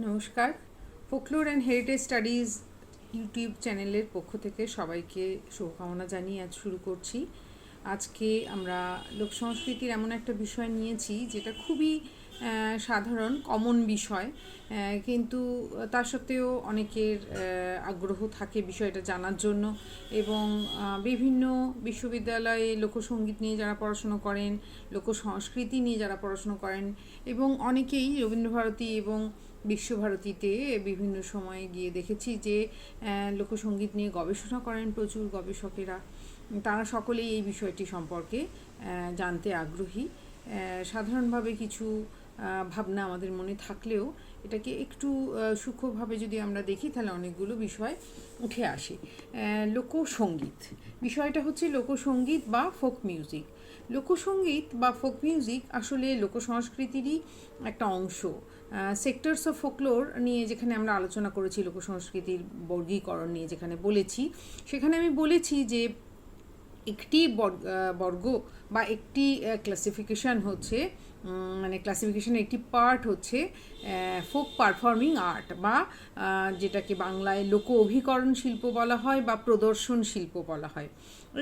নমস্কার। Folklore and heritage studies YouTube চ্যানেলের পক্ষ থেকে সবাইকে শুভকামনা জানিয়ে আজ শুরু করছি। আজকে আমরা লোক সংস্কৃতির এমন একটা বিষয় নিয়েছি যেটা খুবই সাধারণ কমন বিষয়, কিন্তু তার সত্ত্বেও অনেকের আগ্রহ থাকে বিষয়টা জানার জন্য। এবং বিভিন্ন বিশ্ববিদ্যালয়ে লোকসঙ্গীত নিয়ে যারা পড়াশুনো করেন, লোকসংস্কৃতি নিয়ে যারা পড়াশুনো করেন, এবং অনেকেই রবীন্দ্রভারতী এবং বিশ্বভারতীতে বিভিন্ন সময়ে গিয়ে দেখেছি যে লোকসঙ্গীত নিয়ে গবেষণা করেন প্রচুর গবেষকেরা। তারা সকলেই এই বিষয়টি সম্পর্কে জানতে আগ্রহী। সাধারণভাবে কিছু ভাবনা আমাদের মনে থাকলেও এটাকে একটু সূক্ষ্মভাবে যদি আমরা দেখি তাহলে অনেকগুলো বিষয় উঠে আসে। লোকসঙ্গীত বিষয়টা হচ্ছে লোকসঙ্গীত বা ফোক মিউজিক। লোকসঙ্গীত বা ফোক মিউজিক আসলে লোকসংস্কৃতিরই একটা অংশ। সেক্টরস অফ ফোকলোর নিয়ে যেখানে আমরা আলোচনা করেছি, লোকসংস্কৃতির বর্গীকরণ নিয়ে যেখানে বলেছি, সেখানে আমি বলেছি যে একটি বর্গ বা একটি ক্লাসিফিকেশান হচ্ছে, মানে ক্লাসিফিকেশানের একটি পার্ট হচ্ছে ফোক পারফর্মিং আর্ট, বা যেটাকে বাংলায় লোক অভিকরণ শিল্প বলা হয় বা প্রদর্শন শিল্প বলা হয়।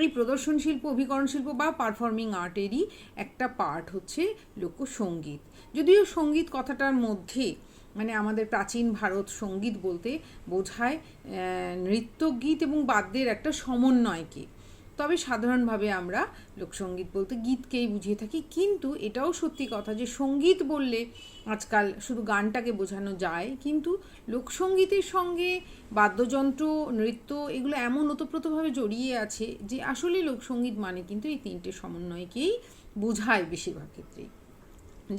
এই প্রদর্শন শিল্প, অভিকরণ শিল্প বা পারফর্মিং আর্টেরই একটা পার্ট হচ্ছে লোকসঙ্গীত। যদিও সঙ্গীত কথাটার মধ্যে মানে আমাদের প্রাচীন ভারত সঙ্গীত বলতে বোঝায় নৃত্য, গীত এবং বাদ্যের একটা সমন্বয়কে, তবে সাধারণভাবে আমরা লোকসঙ্গীত বলতে গীতকেই বুঝিয়ে থাকি। কিন্তু এটাও সত্যি কথা যে সঙ্গীত বললে আজকাল শুধু গানটাকে বোঝানো যায়, কিন্তু লোকসঙ্গীতের সঙ্গে বাদ্যযন্ত্র, নৃত্য এগুলো এমন ওতপ্রোতভাবে জড়িয়ে আছে যে আসলে লোকসঙ্গীত মানে কিন্তু এই তিনটে সমন্বয়কেই বোঝায় বেশিরভাগ ক্ষেত্রেই।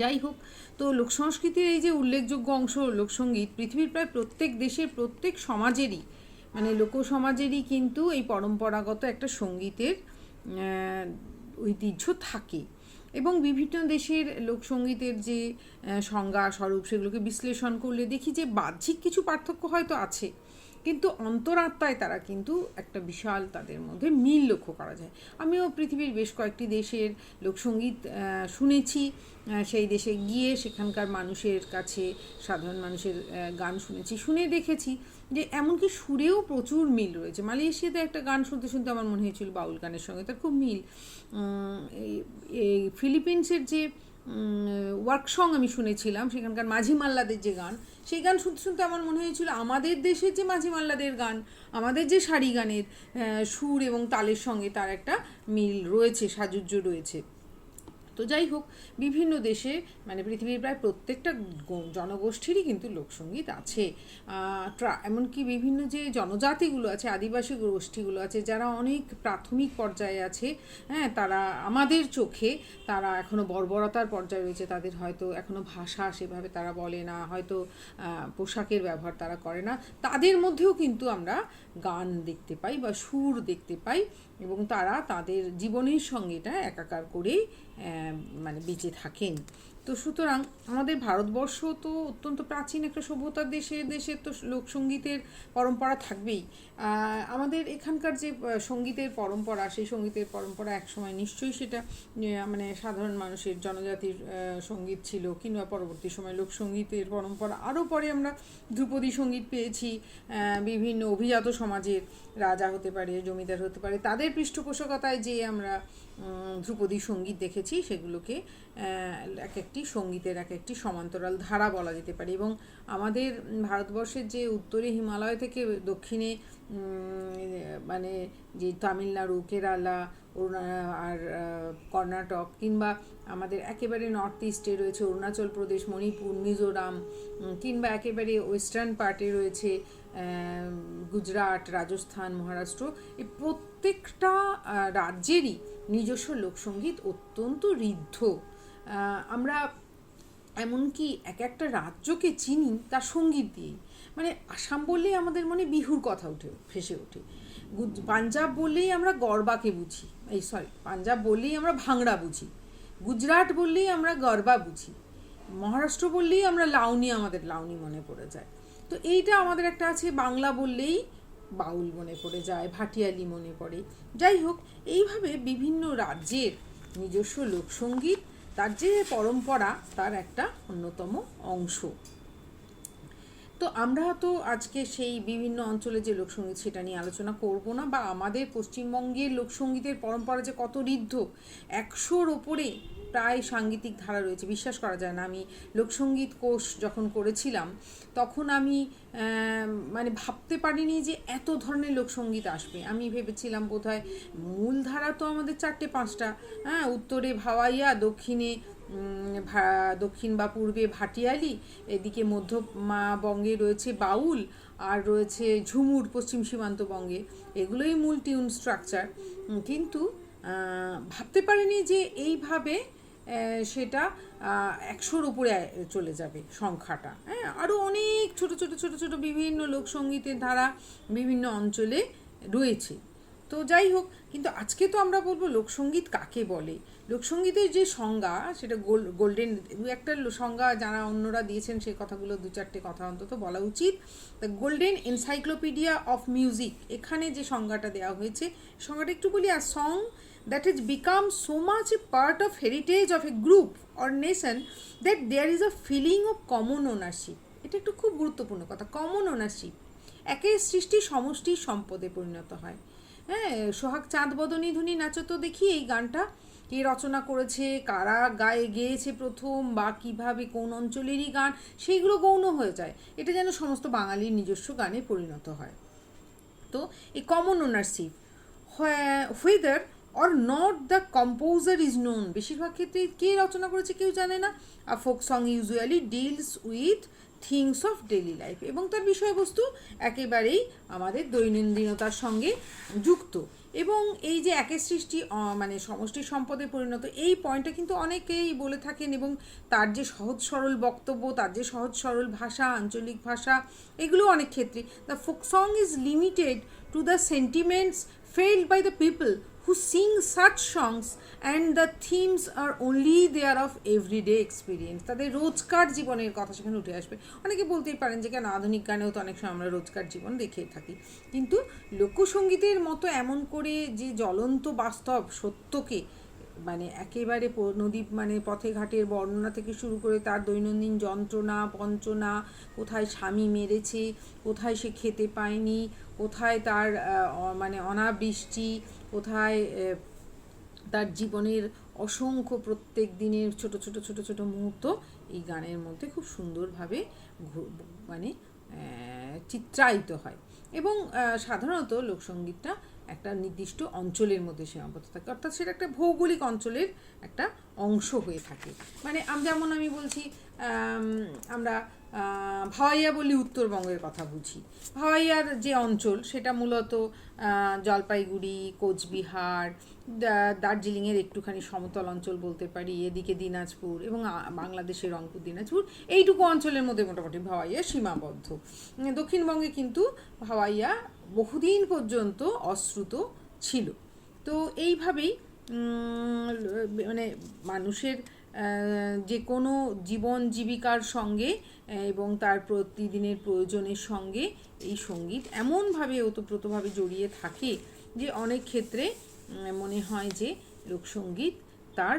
যাই হোক, তো লোকসংস্কৃতির এই যে উল্লেখযোগ্য অংশ লোকসঙ্গীত পৃথিবীর প্রায় প্রত্যেক দেশের প্রত্যেক সমাজেরই, মানে লোকসমাজেরই কিন্তু এই পরম্পরাগত একটা সঙ্গীতের ঐতিহ্য থাকে। এবং বিভিন্ন দেশের লোকসঙ্গীতের যে সংজ্ঞা স্বরূপ সেগুলোকে বিশ্লেষণ করলে দেখি যে বাহ্যিক কিছু পার্থক্য হয়তো আছে, কিন্তু অন্তরাত্মায় তারা কিন্তু একটা বিশাল তাদের মধ্যে মিল লক্ষ্য করা যায়। আমিও পৃথিবীর বেশ কয়েকটি দেশের লোকসঙ্গীত শুনেছি, সেই দেশে গিয়ে সেখানকার মানুষের কাছে, সাধারণ মানুষের গান শুনেছি, শুনে দেখেছি যে এমনকি সুরেও প্রচুর মিল রয়েছে। মালয়েশিয়াতে একটা গান শুনতে শুনতে আমার মনে হয়েছিল বাউল গানের সঙ্গে তার খুব মিল। এই ফিলিপিন্সের যে ওয়ার্কসং আমি শুনেছিলাম, সেখানকার মাঝি মাল্লাদের যে গান, সেই গান শুনতে শুনতে আমার মনে হয়েছিল আমাদের দেশের যে মাঝি মাল্লাদের গান, আমাদের যে সারি গানের সুর এবং তালের সঙ্গে তার একটা মিল রয়েছে, সাযুজ্য রয়েছে। তো যাই হোক, বিভিন্ন দেশে মানে পৃথিবীর প্রায় প্রত্যেকটা জনগোষ্ঠীরই কিন্তু লোকসঙ্গীত আছে। এমনকি বিভিন্ন যে জনজাতিগুলো আছে, আদিবাসী গোষ্ঠীগুলো আছে, যারা অনেক প্রাথমিক পর্যায়ে আছে, হ্যাঁ, তারা আমাদের চোখে তারা এখনও বর্বরতার পর্যায়ে রয়েছে। তাদের হয়তো এখনও ভাষা সেভাবে তারা বলে না, হয়তো পোশাকের ব্যবহার তারা করে না, তাদের মধ্যেও কিন্তু আমরা গান দেখতে পাই বা সুর দেখতে পাই, এবং তারা তাদের জীবনের সঙ্গে এটা একাকার করেই মানে বেঁচে থাকেন। তো সুতরাং আমাদের ভারতবর্ষ তো অত্যন্ত প্রাচীন একটা সভ্যতার দেশের তো লোকসঙ্গীতের পরম্পরা থাকবেই। আমাদের এখানকার যে সঙ্গীতের পরম্পরা, সেই সঙ্গীতের পরম্পরা একসময় নিশ্চয়ই সেটা মানে সাধারণ মানুষের জনজাতির সঙ্গীত ছিল, কিংবা পরবর্তী সময় লোকসঙ্গীতের পরম্পরা আরও পরে আমরা ধ্রুপদী সঙ্গীত পেয়েছি। বিভিন্ন অভিজাত সমাজের রাজা হতে পারে, জমিদার হতে পারে, তাদের পৃষ্ঠপোষকতায় যে আমরা ধ্রুপদী সঙ্গীত দেখেছি, সেগুলোকে এক একটি সঙ্গীতের এক একটি সমান্তরাল ধারা বলা যেতে পারে। এবং আমাদের ভারতবর্ষের যে উত্তরে হিমালয় থেকে দক্ষিণে মানে যে তামিলনাড়ু, কেরালা আর কর্ণাটক, কিংবা আমাদের একেবারে নর্থ ইস্টে রয়েছে অরুণাচল প্রদেশ, মণিপুর, মিজোরাম, কিংবা একেবারে ওয়েস্টার্ন পার্টে রয়েছে গুজরাট, রাজস্থান, মহারাষ্ট্র, এই প্রত্যেকটা রাজ্যেরই নিজস্ব লোকসঙ্গীত অত্যন্ত ঋদ্ধ। আমরা এমনকি এক একটা রাজ্যকে চিনি তার সঙ্গীত দিয়েই। মানে আসাম বললেই আমাদের মনে বিহুর কথা ভেসে ওঠে, পাঞ্জাব বললেই আমরা গরবাকে বুঝি, পাঞ্জাব বললেই আমরা ভাংড়া বুঝি, গুজরাট বললেই আমরা গরবা বুঝি, মহারাষ্ট্র বললেই আমরা লাউনি, আমাদের লাউনি মনে পড়ে যায়। তো এইটা আমাদের একটা আছে, বাংলা বললেই বাউল মনে পড়ে যায়, ভাটিয়ালি মনে পড়ে। যাই হোক, এইভাবে বিভিন্ন রাজ্যের নিজস্ব লোকসঙ্গীত, তার যে পরম্পরা, তার একটা অন্যতম অংশ। তো আমরা তো আজকে সেই বিভিন্ন অঞ্চলে যে লোকসঙ্গীত সেটা নিয়ে আলোচনা করব না, বা আমাদের পশ্চিমবঙ্গের লোকসঙ্গীতের পরম্পরা যে কত ঋদ্ধ, 100-র ওপরে প্রায় সাংগীতিক ধারা রয়েছে, বিশ্বাস করা যায় না। আমি লোকসঙ্গীত কোর্স যখন করেছিলাম তখন আমি মানে ভাবতে পারিনি যে এত ধরনের লোকসঙ্গীত আসবে। আমি ভেবেছিলাম বোধহয় মূল ধারা তো আমাদের 4-5টা, হ্যাঁ, উত্তরে ভাওয়াইয়া, দক্ষিণ বা পূর্বে ভাটিয়ালি, এদিকে বঙ্গে রয়েছে বাউল, আর রয়েছে ঝুমুর পশ্চিম সীমান্ত বঙ্গে, এগুলোই মূল টিউন স্ট্রাকচার। কিন্তু ভাবতে পারিনি যে এইভাবে সেটা 100-র উপরে চলে যাবে সংখ্যাটা। হ্যাঁ, আরও অনেক ছোট ছোট ছোট ছোট বিভিন্ন লোকসঙ্গীতের ধারা বিভিন্ন অঞ্চলে রয়েছে। তো যাই হোক, কিন্তু আজকে তো আমরা বলবো লোকসঙ্গীত কাকে বলে। লোকসঙ্গীতের যে সংজ্ঞা, সেটা গোল্ডেন একটা সংজ্ঞা যারা অন্যরা দিয়েছেন সেই কথাগুলো 2-4টে কথা অন্তত বলা উচিত। The golden encyclopedia of music, এখানে যে সংজ্ঞাটা দেওয়া হয়েছে, সংজ্ঞাটা একটু বলি। আর song that has become so much a part of heritage of a group or nation that there is a feeling of common ownership. এটা একটু খুব গুরুত্বপূর্ণ কথা, কমন ওনারশিপ। একের সৃষ্টি সমষ্টির সম্পদে পরিণত হয়। হ্যাঁ, সোহাগ চাঁদ বদনী ধুনি নাচো তো দেখি, এই গানটা কে রচনা করেছে, কারা গেয়েছে প্রথম, বা কিভাবে কোন অঞ্চলেরই গান, সেইগুলো গৌণ হয়ে যায়। এটা যেন সমস্ত বাঙালির নিজস্ব গানে পরিণত হয়। তো এই common ownership, whether or not the composer is known, বেশিরভাগ ক্ষেত্রে কে রচনা করেছে কেউ জানে না। আর folk song usually deals with things of daily life, এবং তার বিষয়বস্তু একেবারেই আমাদের দৈনন্দিনতার সঙ্গে যুক্ত। এবং এই যে একের সৃষ্টি মানে সমষ্টি সম্পদে পরিণত, এই পয়েন্টটা কিন্তু অনেকেই বলে থাকেন, এবং তার যে সহজ সরল বক্তব্য, তার যে সহজ সরল ভাষা, আঞ্চলিক ভাষা, এগুলো অনেক ক্ষেত্রে the folk song is limited to the sentiments felt by the people who sing such songs, and the themes are only there of everyday experience. তাদের রোজকার জীবনের কথা সেখানে উঠে আসবে। অনেকে বলতেই পারেন যে কেন আধুনিক গানেও তো অনেক সময় আমরা রোজকার জীবন দেখে থাকি, কিন্তু লোকসঙ্গীতের মতো এমন করে যে জ্বলন্ত বাস্তব সত্যকে মানে একেবারে নদী মানে পথে ঘাটের বর্ণনা থেকে শুরু করে তার দৈনন্দিন যন্ত্রণা বঞ্চনা, কোথায় স্বামী মেরেছে, কোথায় সে খেতে পায়নি, কোথায় তার মানে অনাবৃষ্টি, কোথায় তার জীবনের অসংখ্য প্রত্যেক দিনের ছোট ছোট ছোট ছোট মুহূর্ত এই গানের মধ্যে খুব সুন্দরভাবে মানে চিত্রায়িত হয়। এবং সাধারণত লোকসঙ্গীতটা একটা নির্দিষ্ট অঞ্চলের মধ্যে সীমাবদ্ধ থাকে, অর্থাৎ সেটা একটা ভৌগোলিক অঞ্চলের একটা অংশ হয়ে থাকে। মানে যেমন আমি বলছি, আমরা ভাওয়াইয়া বলি উত্তরবঙ্গের কথা বুঝি। ভাওয়াইয়ার যে অঞ্চল সেটা মূলত জলপাইগুড়ি, কোচবিহার, দার্জিলিংয়ের একটুখানি সমতল অঞ্চল বলতে পারি, এদিকে দিনাজপুর এবং বাংলাদেশের রংপুর দিনাজপুর, এইটুকু অঞ্চলের মধ্যে মোটামুটি ভাওয়াইয়া সীমাবদ্ধ। দক্ষিণবঙ্গে কিন্তু ভাওয়াইয়া বহুদিন পর্যন্ত অশ্রুত ছিল। তো এইভাবেই মানে মানুষের যে কোনো জীবন জীবিকার সঙ্গে এবং তার প্রতিদিনের প্রয়োজনের সঙ্গে এই সঙ্গীত এমনভাবে ওতপ্রোতভাবে জড়িয়ে থাকে যে অনেক ক্ষেত্রে মনে হয় যে লোকসঙ্গীত তার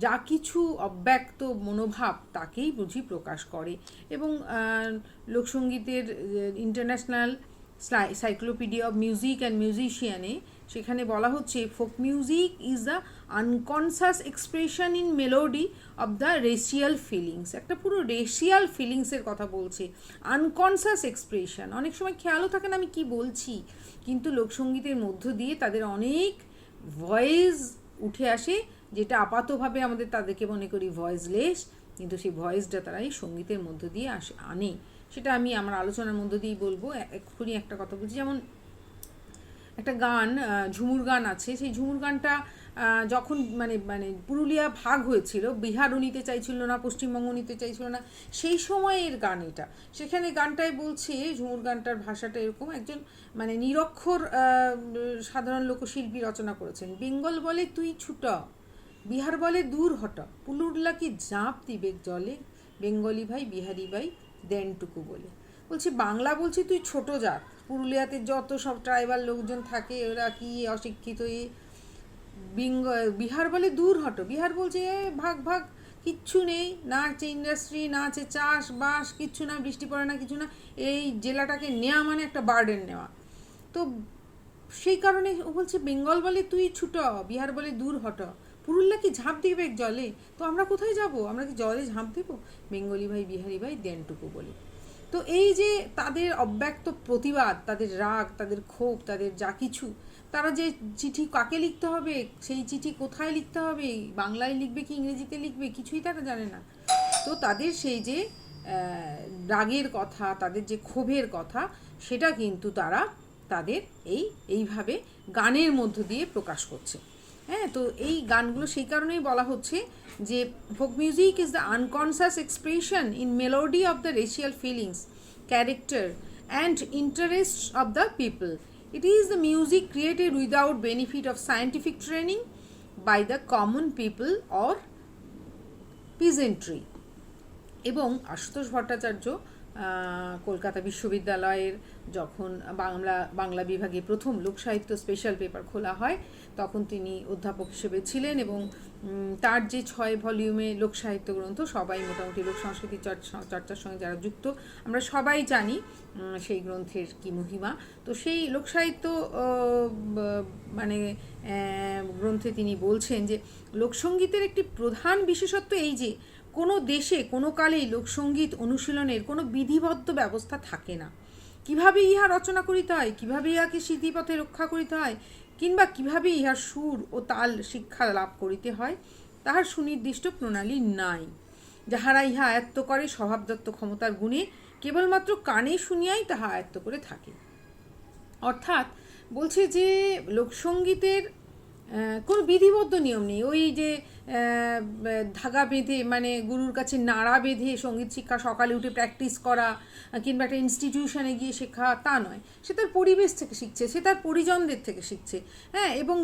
যা কিছু অব্যক্ত মনোভাব তাকেই বুঝি প্রকাশ করে। এবং লোকসঙ্গীতের ইন্টারন্যাশনাল সাইক্লোপিডিয়া অফ মিউজিক অ্যান্ড মিউজিশিয়ানে সেখানে বলা হচ্ছে, folk music is the unconscious expression in melody of the racial feelings. একটা পুরো রেশিয়াল ফিলিংসের কথা বলছে, আনকনসাস এক্সপ্রেশন। অনেক সময় খেয়ালও থাকে না আমি কি বলছি, কিন্তু লোকসঙ্গীতের মধ্য দিয়ে তাদের অনেক ভয়েস উঠে আসে, যেটা আপাতভাবে আমাদের তাদেরকে মনে করি ভয়েসলেস, কিন্তু সেই ভয়েসটা তারা এই সঙ্গীতের মধ্য দিয়ে আনে। সেটা আমি আমার আলোচনার মধ্য দিয়েই বলবো। এক্ষুনি একটা কথা বলছি, যেমন একটা গান ঝুমুর গান আছে, সেই ঝুমুর গানটা যখন মানে মানে পুরুলিয়া ভাগ হয়েছিল, বিহারও নিতে চাইছিল না, পশ্চিমবঙ্গ নিতে চাইছিল না, সেই সময়ের গান এটা। সেখানে গানটায় বলছে, ঝুমুর গানটার ভাষাটা এরকম, একজন মানে নিরক্ষর সাধারণ লোকশিল্পী রচনা করেছেন। বেঙ্গল বলে তুই ছুটা, বিহার বলে দূর হটা, পুলুরলা কি ঝাঁপ দিবে জলে, বেঙ্গলি ভাই বিহারি ভাই দেনটুকু বলে। বলছি বাংলা বলছি তুই ছোট জাত, পুরুলিয়াতে যত সব ট্রাইবাল লোকজন থাকে ওরা কি অশিক্ষিত, বিহার বলে দূর হটো, বিহার বলছে ভাগ ভাগ, কিচ্ছু নেই, না আছে ইন্ডাস্ট্রি, না আছে চাষবাস, কিচ্ছু না, বৃষ্টি পড়ে না, কিছু না। এই জেলাটাকে নেওয়া মানে একটা বার্ডেন নেওয়া। তো সেই কারণে ও বলছে বেঙ্গল বলে তুই ছুট, বিহার বলে দূর হট, পুরুলিয়া কি ঝাঁপ দিবে জলে, তো আমরা কোথায় যাব, আমরা কি জলে ঝাঁপ দেবো, বেঙ্গলি ভাই বিহারি ভাই দেনটুকু বলে। তো এই যে তাদের অব্যক্ত প্রতিবাদ, তাদের রাগ, তাদের ক্ষোভ, তাদের যা কিছু, তারা যে চিঠি কাকে লিখতে হবে, সেই চিঠি কোথায় লিখতে হবে, বাংলায় লিখবে কি ইংরেজিতে লিখবে, কিছুই তারা জানে না। তো তাদের সেই যে রাগের কথা, তাদের যে ক্ষোভের কথা, সেটা কিন্তু তারা তাদের এইভাবে গানের মধ্য দিয়ে প্রকাশ করছে। হ্যাঁ, তো এই গানগুলো সেই কারণেই বলা হচ্ছে যে folk music is the unconscious expression in melody of the racial feelings, character and interest of the people. It is the music created without benefit of scientific training by the common people or peasantry. এবং আশুতোষ ভট্টাচার্য কলকাতা বিশ্ববিদ্যালয়ের যখন বাংলা বিভাগে প্রথম লোকসাহিত্য special paper খোলা হয়, তখন তিনি অধ্যাপক হিসেবে ছিলেন এবং তার যে 6 ভলিউমে লোকসাহিত্য গ্রন্থ, সবাই মোটামুটি লোক সংস্কৃতি চর্চার সঙ্গে যারা যুক্ত আমরা সবাই জানি সেই গ্রন্থের কি মহিমা। তো সেই লোকসাহিত্য মানে গ্রন্থে তিনি বলছেন যে লোকসঙ্গীতের একটি প্রধান বিশেষত্ব এই যে কোনো দেশে কোনো কালেই লোকসঙ্গীত অনুশীলনের কোনো বিধিবদ্ধ ব্যবস্থা থাকে না। কিভাবে ইহা রচনা করিতে হয়, কিভাবে ইহাকে স্মৃতিপথে রক্ষা করিতে হয়, কিংবা কিভাবে ইহার সুর ও তাল শিক্ষা লাভ করিতে হয়, তাহার সুনির্দিষ্ট প্রণালী নাই। যাহারা ইহা আয়ত্ত করে স্বভাবদত্ত ক্ষমতার গুণে কেবলমাত্র কানে শুনিয়াই তাহা আয়ত্ত করে থাকে। অর্থাৎ বলছে যে লোকসঙ্গীতের কোনো বিধিবদ্ধ নিয়ম নেই। ওই যে ধাগা বেঁধে মানে গুরুর কাছে নাড়া বেঁধে সঙ্গীত শিক্ষা সকালে উঠে প্র্যাকটিস করা কিংবা একটা ইনস্টিটিউশনে গিয়ে শেখা তা নয়। সে তার পরিবেশ থেকে শিখছে, সে তার পরিজনদের থেকে শিখছে। হ্যাঁ, এবং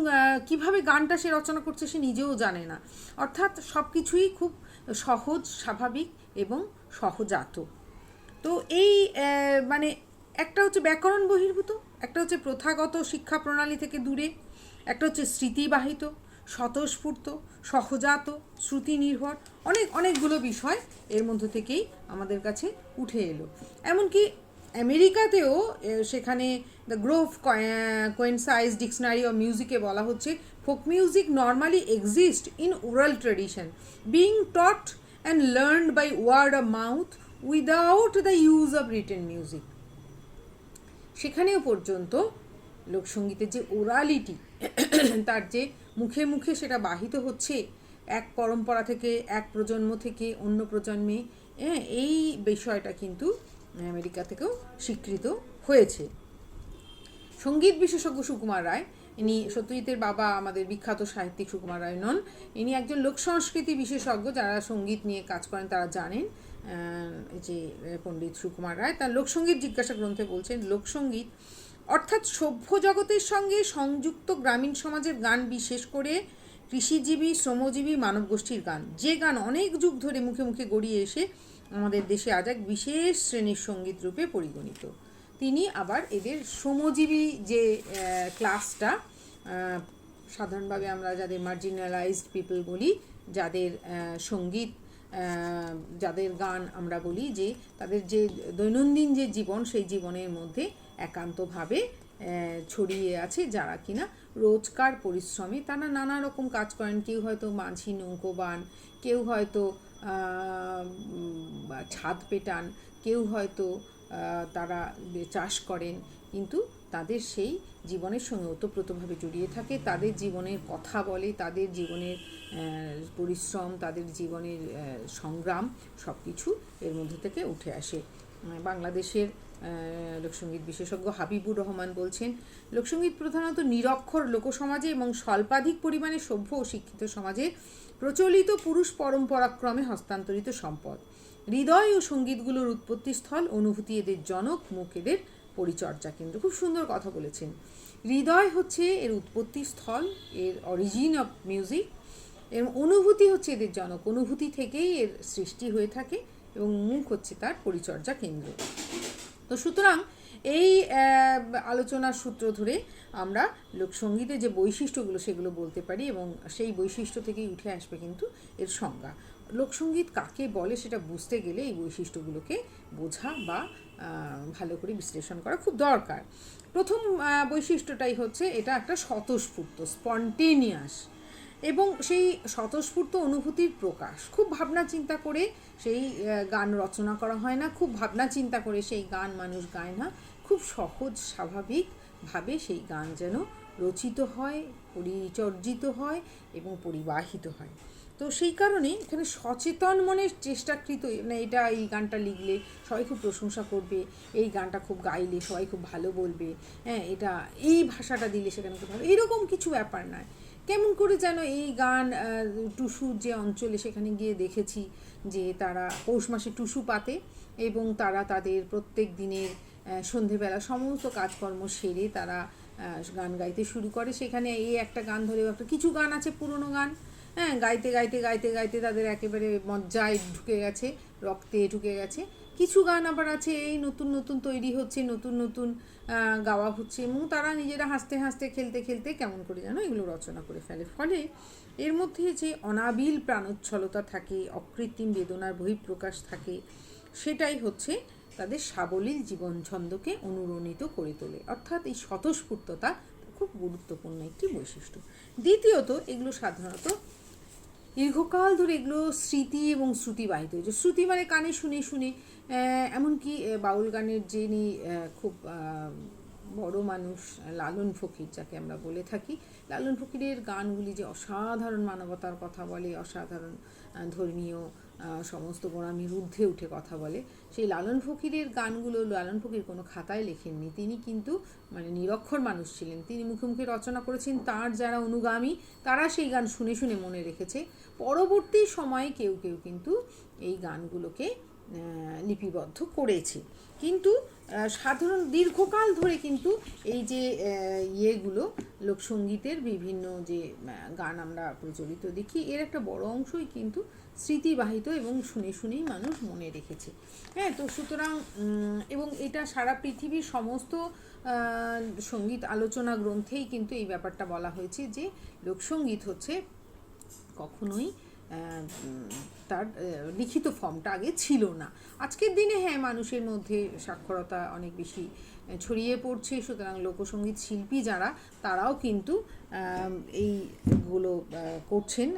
কিভাবে গানটা সে রচনা করছে সে নিজেও জানে না। অর্থাৎ সব কিছুই খুব সহজ, স্বাভাবিক এবং সহজাত। তো এই মানে একটা হচ্ছে ব্যাকরণ বহির্ভূত, একটা হচ্ছে প্রথাগত শিক্ষা প্রণালী থেকে দূরে, একটা হচ্ছে স্মৃতিবাহিত, স্বতঃস্ফূর্ত, সহজাত, শ্রুতি নির্ভর, অনেকগুলো বিষয় এর মধ্য থেকেই আমাদের কাছে উঠে এলো। এমনকি আমেরিকাতেও সেখানে the Grove concise dictionary of মিউজিকে বলা হচ্ছে folk music normally exist in oral tradition being taught and learned by word of mouth without the use of written music. সেখানেও পর্যন্ত লোকসঙ্গীতের যে ওরালিটি, তার যে মুখে মুখে সেটা বাহিত হচ্ছে এক পরম্পরা থেকে, এক প্রজন্ম থেকে অন্য প্রজন্মে, এই বিষয়টা কিন্তু আমেরিকা থেকেও স্বীকৃত হয়েছে। সঙ্গীত বিশেষজ্ঞ সুকুমার রায়, ইনি সত্যজিতের বাবা, আমাদের বিখ্যাত সাহিত্যিক সুকুমার রায় নন, ইনি একজন লোকসংস্কৃতি বিশেষজ্ঞ। যারা সঙ্গীত নিয়ে কাজ করেন তারা জানেন যে পণ্ডিত সুকুমার রায় তার লোকসঙ্গীত জিজ্ঞাসা গ্রন্থে বলছেন, লোকসঙ্গীত অর্থাৎ সভ্য জগতের সঙ্গে সংযুক্ত গ্রামীণ সমাজের গান, বিশেষ করে কৃষিজীবী, শ্রমজীবী মানব গোষ্ঠীর গান, যে গান অনেক যুগ ধরে মুখে মুখে গড়িয়ে এসে আমাদের দেশে আজ এক বিশেষ শ্রেণীর সঙ্গীত রূপে পরিগণিত। তিনি আবার এদের শ্রমজীবী যে ক্লাসটা, সাধারণভাবে আমরা যাদের মার্জিনালাইজড পিপল বলি, যাদের সঙ্গীত, যাদের গান আমরা বলি যে তাদের যে দৈনন্দিন যে জীবন, সেই জীবনের মধ্যে একান্তভাবে ছড়িয়ে আছে, যারা কিনা রোজকার পরিশ্রমে তারা নানা রকম কাজ করেন। কেউ হয়তো মাঝি নৌকোবান, কেউ হয়তো ছাদ পেটান, কেউ হয়তো তারা চাষ করেন, কিন্তু তাদের সেই জীবনের সঙ্গে ওতপ্রোতভাবে জড়িয়ে থাকে, তাদের জীবনের কথা বলে, তাদের জীবনের পরিশ্রম, তাদের জীবনের সংগ্রাম সব কিছু এর মধ্যে থেকে উঠে আসে। বাংলাদেশের লোকসঙ্গীত বিশেষজ্ঞ হাবিবুর রহমান বলছেন, লোকসঙ্গীত প্রধানত নিরক্ষর লোকসমাজে এবং স্বল্পাধিক পরিমাণে সভ্য ও শিক্ষিত সমাজে প্রচলিত পুরুষ পরম্পরাক্রমে হস্তান্তরিত সম্পদ। হৃদয় ও সঙ্গীতগুলোর উৎপত্তিস্থল, অনুভূতি এদের জনক, মুখ এদের পরিচর্যা কেন্দ্র। খুব সুন্দর কথা বলেছেন। হৃদয় হচ্ছে এর উৎপত্তিস্থল, এর অরিজিন অফ মিউজিক, এর অনুভূতি হচ্ছে এদের জনক, অনুভূতি থেকেই এর সৃষ্টি হয়ে থাকে, এবং মুখ হচ্ছে তার পরিচর্যা কেন্দ্র। তো সুতরাং এই আলোচনার সূত্র ধরে আমরা লোকসঙ্গীতের যে বৈশিষ্ট্যগুলো সেগুলো বলতে পারি, এবং সেই বৈশিষ্ট্য থেকেই উঠে আসবে কিন্তু এর সংজ্ঞা। লোকসঙ্গীত কাকে বলে সেটা বুঝতে গেলে এই বৈশিষ্ট্যগুলোকে বোঝা বা ভালো করে বিশ্লেষণ করা খুব দরকার। প্রথম বৈশিষ্ট্যটাই হচ্ছে এটা একটা স্বতঃস্ফূর্ত, স্পন্টেনিয়াস, এবং সেই স্বতঃস্ফূর্ত অনুভূতির প্রকাশ। খুব ভাবনা চিন্তা করে সেই গান রচনা করা হয় না, খুব ভাবনা চিন্তা করে সেই গান মানুষ গায় না, খুব সহজ স্বাভাবিকভাবে সেই গান যেন রচিত হয়, পরিচর্যিত হয় এবং পরিবাহিত হয়। তো সেই কারণে এখানে সচেতন মনের চেষ্টাকৃত, মানে এটা এই গানটা লিখলে সবাই খুব প্রশংসা করবে, এই গানটা খুব গাইলে সবাই খুব ভালো বলবে, হ্যাঁ এটা এই ভাষাটা দিলে সেখানে খুব ভালো, এরকম কিছু ব্যাপার নয়। কেমন করে যেন এই গান টুসুর যে অঞ্চলে সেখানে গিয়ে দেখেছি যে তারা পৌষ মাসে টুসু পাতে এবং তারা তাদের প্রত্যেক দিনের সন্ধেবেলা সমস্ত কাজকর্ম সেরে তারা গান গাইতে শুরু করে। সেখানে এই একটা গান ধরে একটা কিছু গান আছে পুরনো গান, হ্যাঁ গাইতে গাইতে গাইতে গাইতে তাদের একেবারে মজ্জায় ঢুকে গেছে, রক্তে ঢুকে গেছে। কিছু গান আবার আছে এই নতুন নতুন তৈরি হচ্ছে, নতুন নতুন গাওয়া হচ্ছে এবং তারা নিজেরা হাসতে হাসতে খেলতে খেলতে কেমন করে যেন এগুলো রচনা করে ফেলে। ফলে এর মধ্যে যে অনাবিল প্রাণোচ্ছলতা থাকে, অকৃত্রিম বেদনার বহিঃপ্রকাশ থাকে, সেটাই হচ্ছে তাদের সাবলীল জীবন ছন্দকে অনুরণিত করে তোলে। অর্থাৎ এই স্বতঃস্ফূর্ততা খুব গুরুত্বপূর্ণ একটি বৈশিষ্ট্য। দ্বিতীয়ত, এগুলো সাধারণত দীর্ঘকাল ধরে এগুলো স্মৃতি এবং শ্রুতিবাহিত হয়েছে। শ্রুতি মানে কানে শুনে শুনে, এমনকি বাউল গানের যিনি খুব বড় মানুষ লালন ফকির, যাকে আমরা বলে থাকি, লালন ফকিরের গানগুলি যে অসাধারণ মানবতার কথা বলে, অসাধারণ ধর্মীয় সমস্ত গোঁড়ামির ঊর্ধ্বে উঠে কথা বলে, সেই লালন ফকিরের গানগুলো লালন ফকির কোনো খাতায় লেখেননি। তিনি কিন্তু মানে নিরক্ষর মানুষ ছিলেন, তিনি মুখে মুখে রচনা করেছেন, তার যারা অনুগামী তারা সেই গান শুনে শুনে মনে রেখেছে। পরবর্তী সময়ে কেউ কেউ কিন্তু এই গানগুলোকে লিপিবদ্ধ করেছে, কিন্তু সাধারণ দীর্ঘকাল ধরে কিন্তু এই যে ইয়েগুলো লোকসঙ্গীতের বিভিন্ন যে গান আমরা প্রচলিত দেখি, এর একটা বড় অংশই কিন্তু স্মৃতিবাহিত এবং শুনে শুনেই মানুষ মনে রেখেছে। হ্যাঁ, তো সুতরাং এবং এটা সারা পৃথিবীর সমস্ত সঙ্গীত আলোচনা গ্রন্থেই কিন্তু এই ব্যাপারটা বলা হয়েছে যে লোকসঙ্গীত হচ্ছে কখনোই তার লিখিত ফর্মটা আগে ছিল না। আজকের দিনে হ্যাঁ মানুষের মধ্যে সাক্ষরতা অনেক বেশি ছড়িয়ে পড়ছে, সুতরাং লোকসঙ্গীত শিল্পী যারা তারাও কিন্তু এইগুলো করছেন,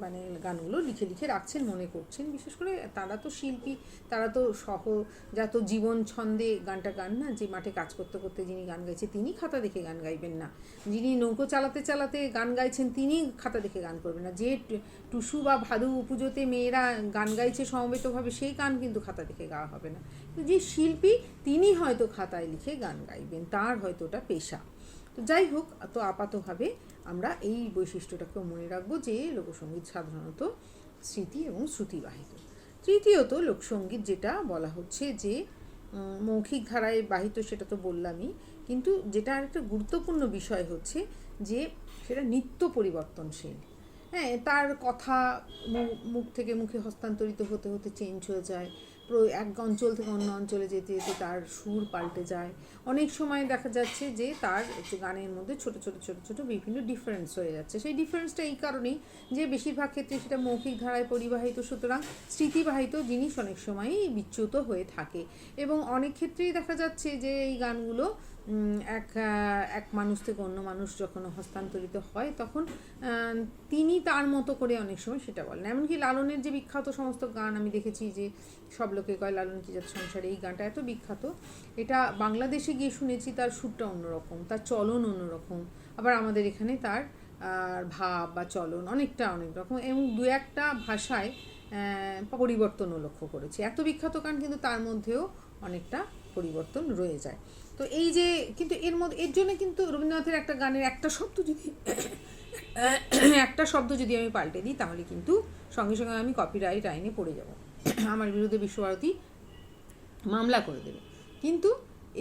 মানে গানগুলো লিখে লিখে রাখছেন, মনে করছেন। বিশেষ করে তারা তো শিল্পী, তারা তো সহজাত জীবন ছন্দে গানটা গান না, যে মাঠে কাজ করতে করতে যিনি গান গাইছে তিনি খাতা দেখে গান গাইবেন না, যিনি নৌকো চালাতে চালাতে গান গাইছেন তিনি খাতা দেখে গান করবেন না, যে টুসু বা ভাদু পুজোতে মেয়েরা গান গাইছে সমবেতভাবে সেই গান কিন্তু খাতা দেখে গাওয়া হবে না। যে শিল্পী তিনি হয়তো খাতায় লিখে গান গাইবেন, তার হয়তো ওটা পেশা। তো যাই হোক, তো আপাতভাবে আমরা এই বৈশিষ্ট্যটাকেও মনে রাখবো যে লোকসঙ্গীত সাধারণত স্মৃতি এবং শ্রুতিবাহিত। তৃতীয়ত, লোকসঙ্গীত যেটা বলা হচ্ছে যে মৌখিক ধারায় বাহিত, সেটা তো বললামই, কিন্তু যেটা আরেকটা গুরুত্বপূর্ণ বিষয় হচ্ছে যে সেটা নিত্য পরিবর্তনশীল। হ্যাঁ, তার কথা মুখ থেকে মুখে হস্তান্তরিত হতে হতে চেঞ্জ হয়ে যায়, এক অঞ্চল থেকে অন্য অঞ্চলে যেতে যেতে তার সুর পাল্টে যায়। অনেক সময় দেখা যাচ্ছে যে তার গানের মধ্যে ছোট ছোট ছোট ছোট বিভিন্ন ডিফারেন্স হয়ে যাচ্ছে। সেই ডিফারেন্সটা এই কারণেই যে বেশিরভাগ ক্ষেত্রে সেটা মৌখিক ধারায় পরিবাহিত, সুতরাং স্মৃতিবাহিত জিনিস অনেক সময়ই বিচ্যুত হয়ে থাকে। এবং অনেক ক্ষেত্রেই দেখা যাচ্ছে যে এই গানগুলো এক মানুষ থেকে অন্য মানুষ যখন হস্তান্তরিত হয় তখন তিনি তার মতো করে অনেক সময় সেটা বলেন। এমনকি লালনের যে বিখ্যাত সমস্ত গান আমি দেখেছি যে সব লোকে কয় লালন কি জাত সংসারে, এই গানটা এত বিখ্যাত, এটা বাংলাদেশে গিয়ে শুনেছি তার সুরটা অন্যরকম, তার চলন অন্যরকম, আবার আমাদের এখানে তার ভাব বা চলন অনেক রকম, এবং দু একটা ভাষায় পরিবর্তনও লক্ষ্য করেছি। এত বিখ্যাত গান কিন্তু তার মধ্যেও অনেকটা পরিবর্তন রয়ে যায়। তো এই যে কিন্তু এর জন্য কিন্তু রবীন্দ্রনাথের একটা গানের একটা শব্দ যদি আমি পাল্টে দিই তাহলে কিন্তু সঙ্গে সঙ্গে আমি কপিরাইট আইনে পড়ে যাব, আমার বিরুদ্ধে বিশ্বভারতী মামলা করে দেবে। কিন্তু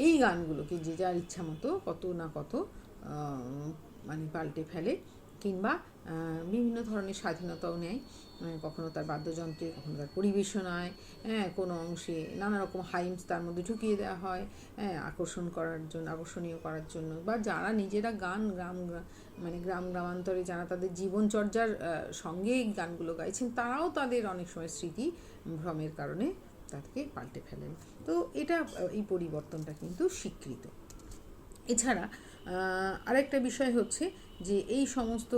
এই গানগুলোকে যে যার ইচ্ছা মতো কত না কত মানে পাল্টে ফেলে, কিংবা বিভিন্ন ধরনের স্বাধীনতাও নেয়, কখনো তার বাদ্যযন্ত্রে, কখনো তার পরিবেশনায়, কোনো অংশে নানা রকম হাইমস তার মধ্যে ঢুকিয়ে দেওয়া হয় আকর্ষণীয় করার জন্য, বা যারা নিজেরা গান গ্রাম গ্রামান্তরে যারা তাদের জীবনচর্যার সঙ্গে গানগুলো গাইছেন, তারাও তাদের অনেক সময় স্মৃতি ভ্রমের কারণে তাকে পাল্টে ফেলেন। তো এটা এই পরিবর্তনটা কিন্তু স্বীকৃত। এছাড়া আরেকটা বিষয় হচ্ছে যে এই সমস্ত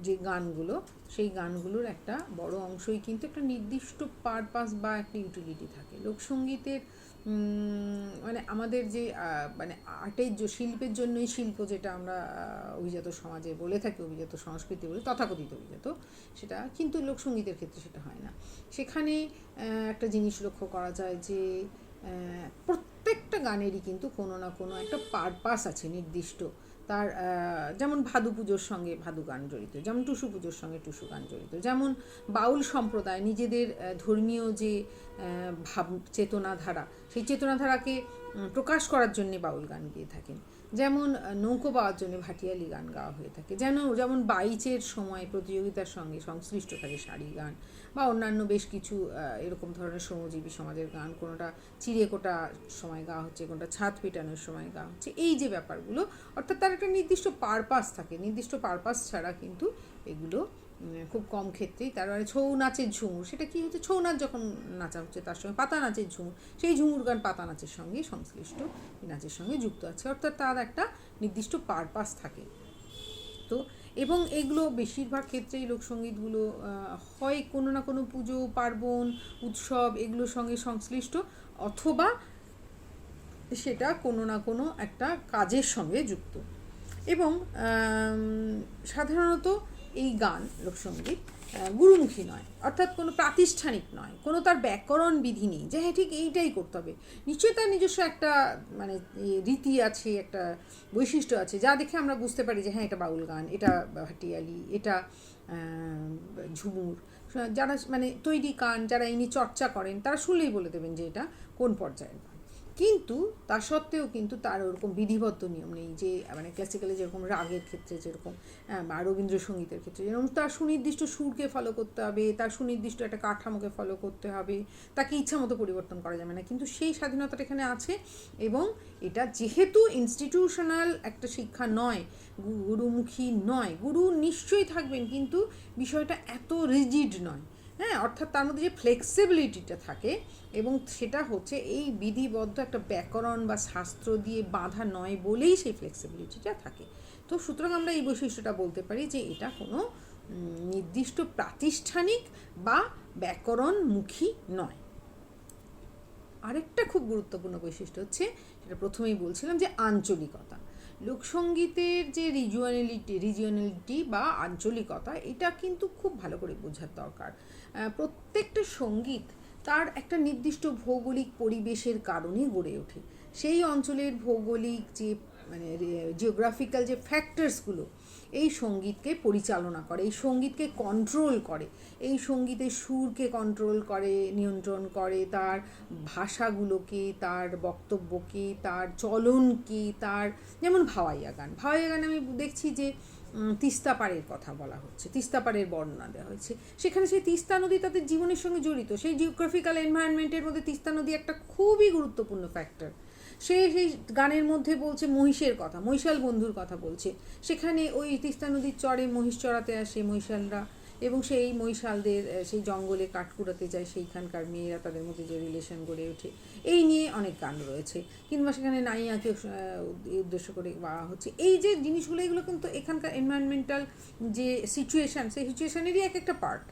যে গানগুলো, সেই গানগুলোর একটা বড় অংশই কিন্তু একটা নির্দিষ্ট পারপাস বা একটা ইউটিলিটি থাকে। লোকসঙ্গীতের আমাদের যে আর্টের শিল্পের জন্যই শিল্প, যেটা আমরা অভিজাত সমাজে বলে থাকি, অভিজাত সংস্কৃতি বলে, তথাকথিত অভিজাত, সেটা কিন্তু লোকসঙ্গীতের ক্ষেত্রে সেটা হয় না। সেখানে একটা জিনিস লক্ষ্য করা যায় যে প্রত্যেকটা গানেরই কিন্তু কোনো না কোনো একটা পারপাস আছে নির্দিষ্ট। তার যেমন ভাদু পুজোর সঙ্গে ভাদু গান জড়িত, যেমন টুসু পুজোর সঙ্গে টুসু গান জড়িত, যেমন বাউল সম্প্রদায় নিজেদের ধর্মীয় যে ভাব চেতনাধারা, সেই চেতনাধারাকে প্রকাশ করার জন্যে বাউল গান গেয়ে থাকেন। যেমন নৌকো পাওয়ার জন্য ভাটিয়ালি গান গাওয়া হয়ে থাকে, যেমন বাইচের সময় প্রতিযোগিতার সঙ্গে সংশ্লিষ্ট থাকে সারি গান, বা অন্যান্য বেশ কিছু এরকম ধরনের শ্রমজীবী সমাজের গান, কোনোটা চিড়ে কোটা সময় গাওয়া হচ্ছে, কোনোটা ছাদ পেটানোর সময় গাওয়া হচ্ছে। এই যে ব্যাপারগুলো, অর্থাৎ তার একটা নির্দিষ্ট পারপাস থাকে। নির্দিষ্ট পারপাস ছাড়া কিন্তু এগুলো খুব কম ক্ষেত্রেই, তার ছৌ নাচের ঝুমুর, সেটা কি হচ্ছে, ছৌ নাচ যখন নাচা হচ্ছে তার সঙ্গে পাতা নাচের ঝুমুর, সেই ঝুমুর গান পাতা নাচের সঙ্গে সংশ্লিষ্ট নাচের সঙ্গে যুক্ত আছে, অর্থাৎ তার একটা নির্দিষ্ট পারপাস থাকে। তো এবং এগুলো বেশিরভাগ ক্ষেত্রেই লোকসঙ্গীতগুলো হয় কোনো না কোনো পুজো পার্বণ উৎসব এগুলোর সঙ্গে সংশ্লিষ্ট, অথবা সেটা কোনো না কোনো একটা কাজের সঙ্গে যুক্ত। এবং সাধারণত এই গান লোকসঙ্গীত গুরুমুখী নয়, অর্থাৎ কোনো প্রাতিষ্ঠানিক নয়, কোনো তার ব্যাকরণ বিধি নেই যে হ্যাঁ ঠিক এইটাই করতে হবে। নিশ্চয়ই তার নিজস্ব একটা রীতি আছে, একটা বৈশিষ্ট্য আছে, যা দেখে আমরা বুঝতে পারি যে হ্যাঁ এটা বাউল গান, এটা ভাটিয়ালি, এটা ঝুমুর। যারা তৈরি গান, যারা এই নিয়ে চর্চা করেন, তারা শুনলেই বলে দেবেন যে এটা কোন পর্যায়ের গান। কিন্তু তা সত্ত্বেও কিন্তু তার ওরকম বিধিবদ্ধ নিয়ম নেই যে ক্লাসিক্যালে যেরকম রাগের ক্ষেত্রে যেরকম বা রবীন্দ্রসঙ্গীতের ক্ষেত্রে যেরকম তার সুনির্দিষ্ট সুরকে ফলো করতে হবে, তার সুনির্দিষ্ট একটা কাঠামোকে ফলো করতে হবে, তাকে ইচ্ছা মতো পরিবর্তন করা যাবে না। কিন্তু সেই স্বাধীনতাটা এখানে আছে, এবং এটা যেহেতু ইনস্টিটিউশনাল একটা শিক্ষা নয়, গুরুমুখী নয়, গুরু নিশ্চয়ই থাকবেন, কিন্তু বিষয়টা এত রিজিড নয়। অর্থাৎ তার মধ্যে যে ফ্লেক্সিবিলিটিটা থাকে, এবং সেটা হচ্ছে এই বিধিবদ্ধ একটা ব্যাকরণ বা শাস্ত্র দিয়ে বাঁধা নয় বলেই সেই ফ্লেক্সিবিলিটিটা থাকে। তো সুতরাং আমরা এই বৈশিষ্ট্যটা বলতে পারি যে এটা কোনো নির্দিষ্ট প্রাতিষ্ঠানিক বা ব্যাকরণমুখী নয়। আরেকটা খুব গুরুত্বপূর্ণ বৈশিষ্ট্য হচ্ছে, সেটা প্রথমেই বলছিলাম, যে আঞ্চলিকতা। লোকসঙ্গীতের যে রিজিওনালিটি বা আঞ্চলিকতা, এটা কিন্তু খুব ভালো করে বোঝার দরকার। প্রত্যেকটা সঙ্গীত তার একটা নির্দিষ্ট ভৌগোলিক পরিবেশের কারণে গড়ে ওঠে। সেই অঞ্চলের ভৌগোলিক যে জিওগ্রাফিক্যাল যে ফ্যাক্টরসগুলো এই সঙ্গীতকে পরিচালনা করে, এই সঙ্গীতকে কন্ট্রোল করে, এই সঙ্গীতের সুরকে কন্ট্রোল করে, নিয়ন্ত্রণ করে, তার ভাষাগুলোকে, তার বক্তব্যকে, তার চলনকে, তার যেমন ভাওয়াইয়া গান আমি দেখছি যে তিস্তা পাড়ের কথা বলা হচ্ছে, তিস্তা পাড়ের বর্ণনা দেওয়া হয়েছে। সেখানে সেই তিস্তা নদী তাদের জীবনের সঙ্গে জড়িত, সেই জিওগ্রাফিক্যাল এনভায়রনমেন্টের মধ্যে তিস্তা নদী একটা খুবই গুরুত্বপূর্ণ ফ্যাক্টর। সেই গানের মধ্যে বলছে মহিষের কথা, মহিষাল বন্ধুর কথা বলছে। সেখানে ওই তিস্তা নদীর চরে মহিষ চড়াতে আসে মহিষালরা, এবং সেই মহিষালদের সেই জঙ্গলে কাঠ কুড়াতে যায়, সেইখানকার মেয়েরা, তাদের মধ্যে যে রিলেশন গড়ে ওঠে, এই নিয়ে অনেক গান রয়েছে। কিংবা সেখানে নাইয়াকে উদ্দেশ্য করে গাওয়া হচ্ছে। এই যে জিনিসগুলো, এগুলো কিন্তু এখানকার এনভায়রনমেন্টাল যে সিচুয়েশান, সেই সিচুয়েশানেরই এক একটা পার্ট।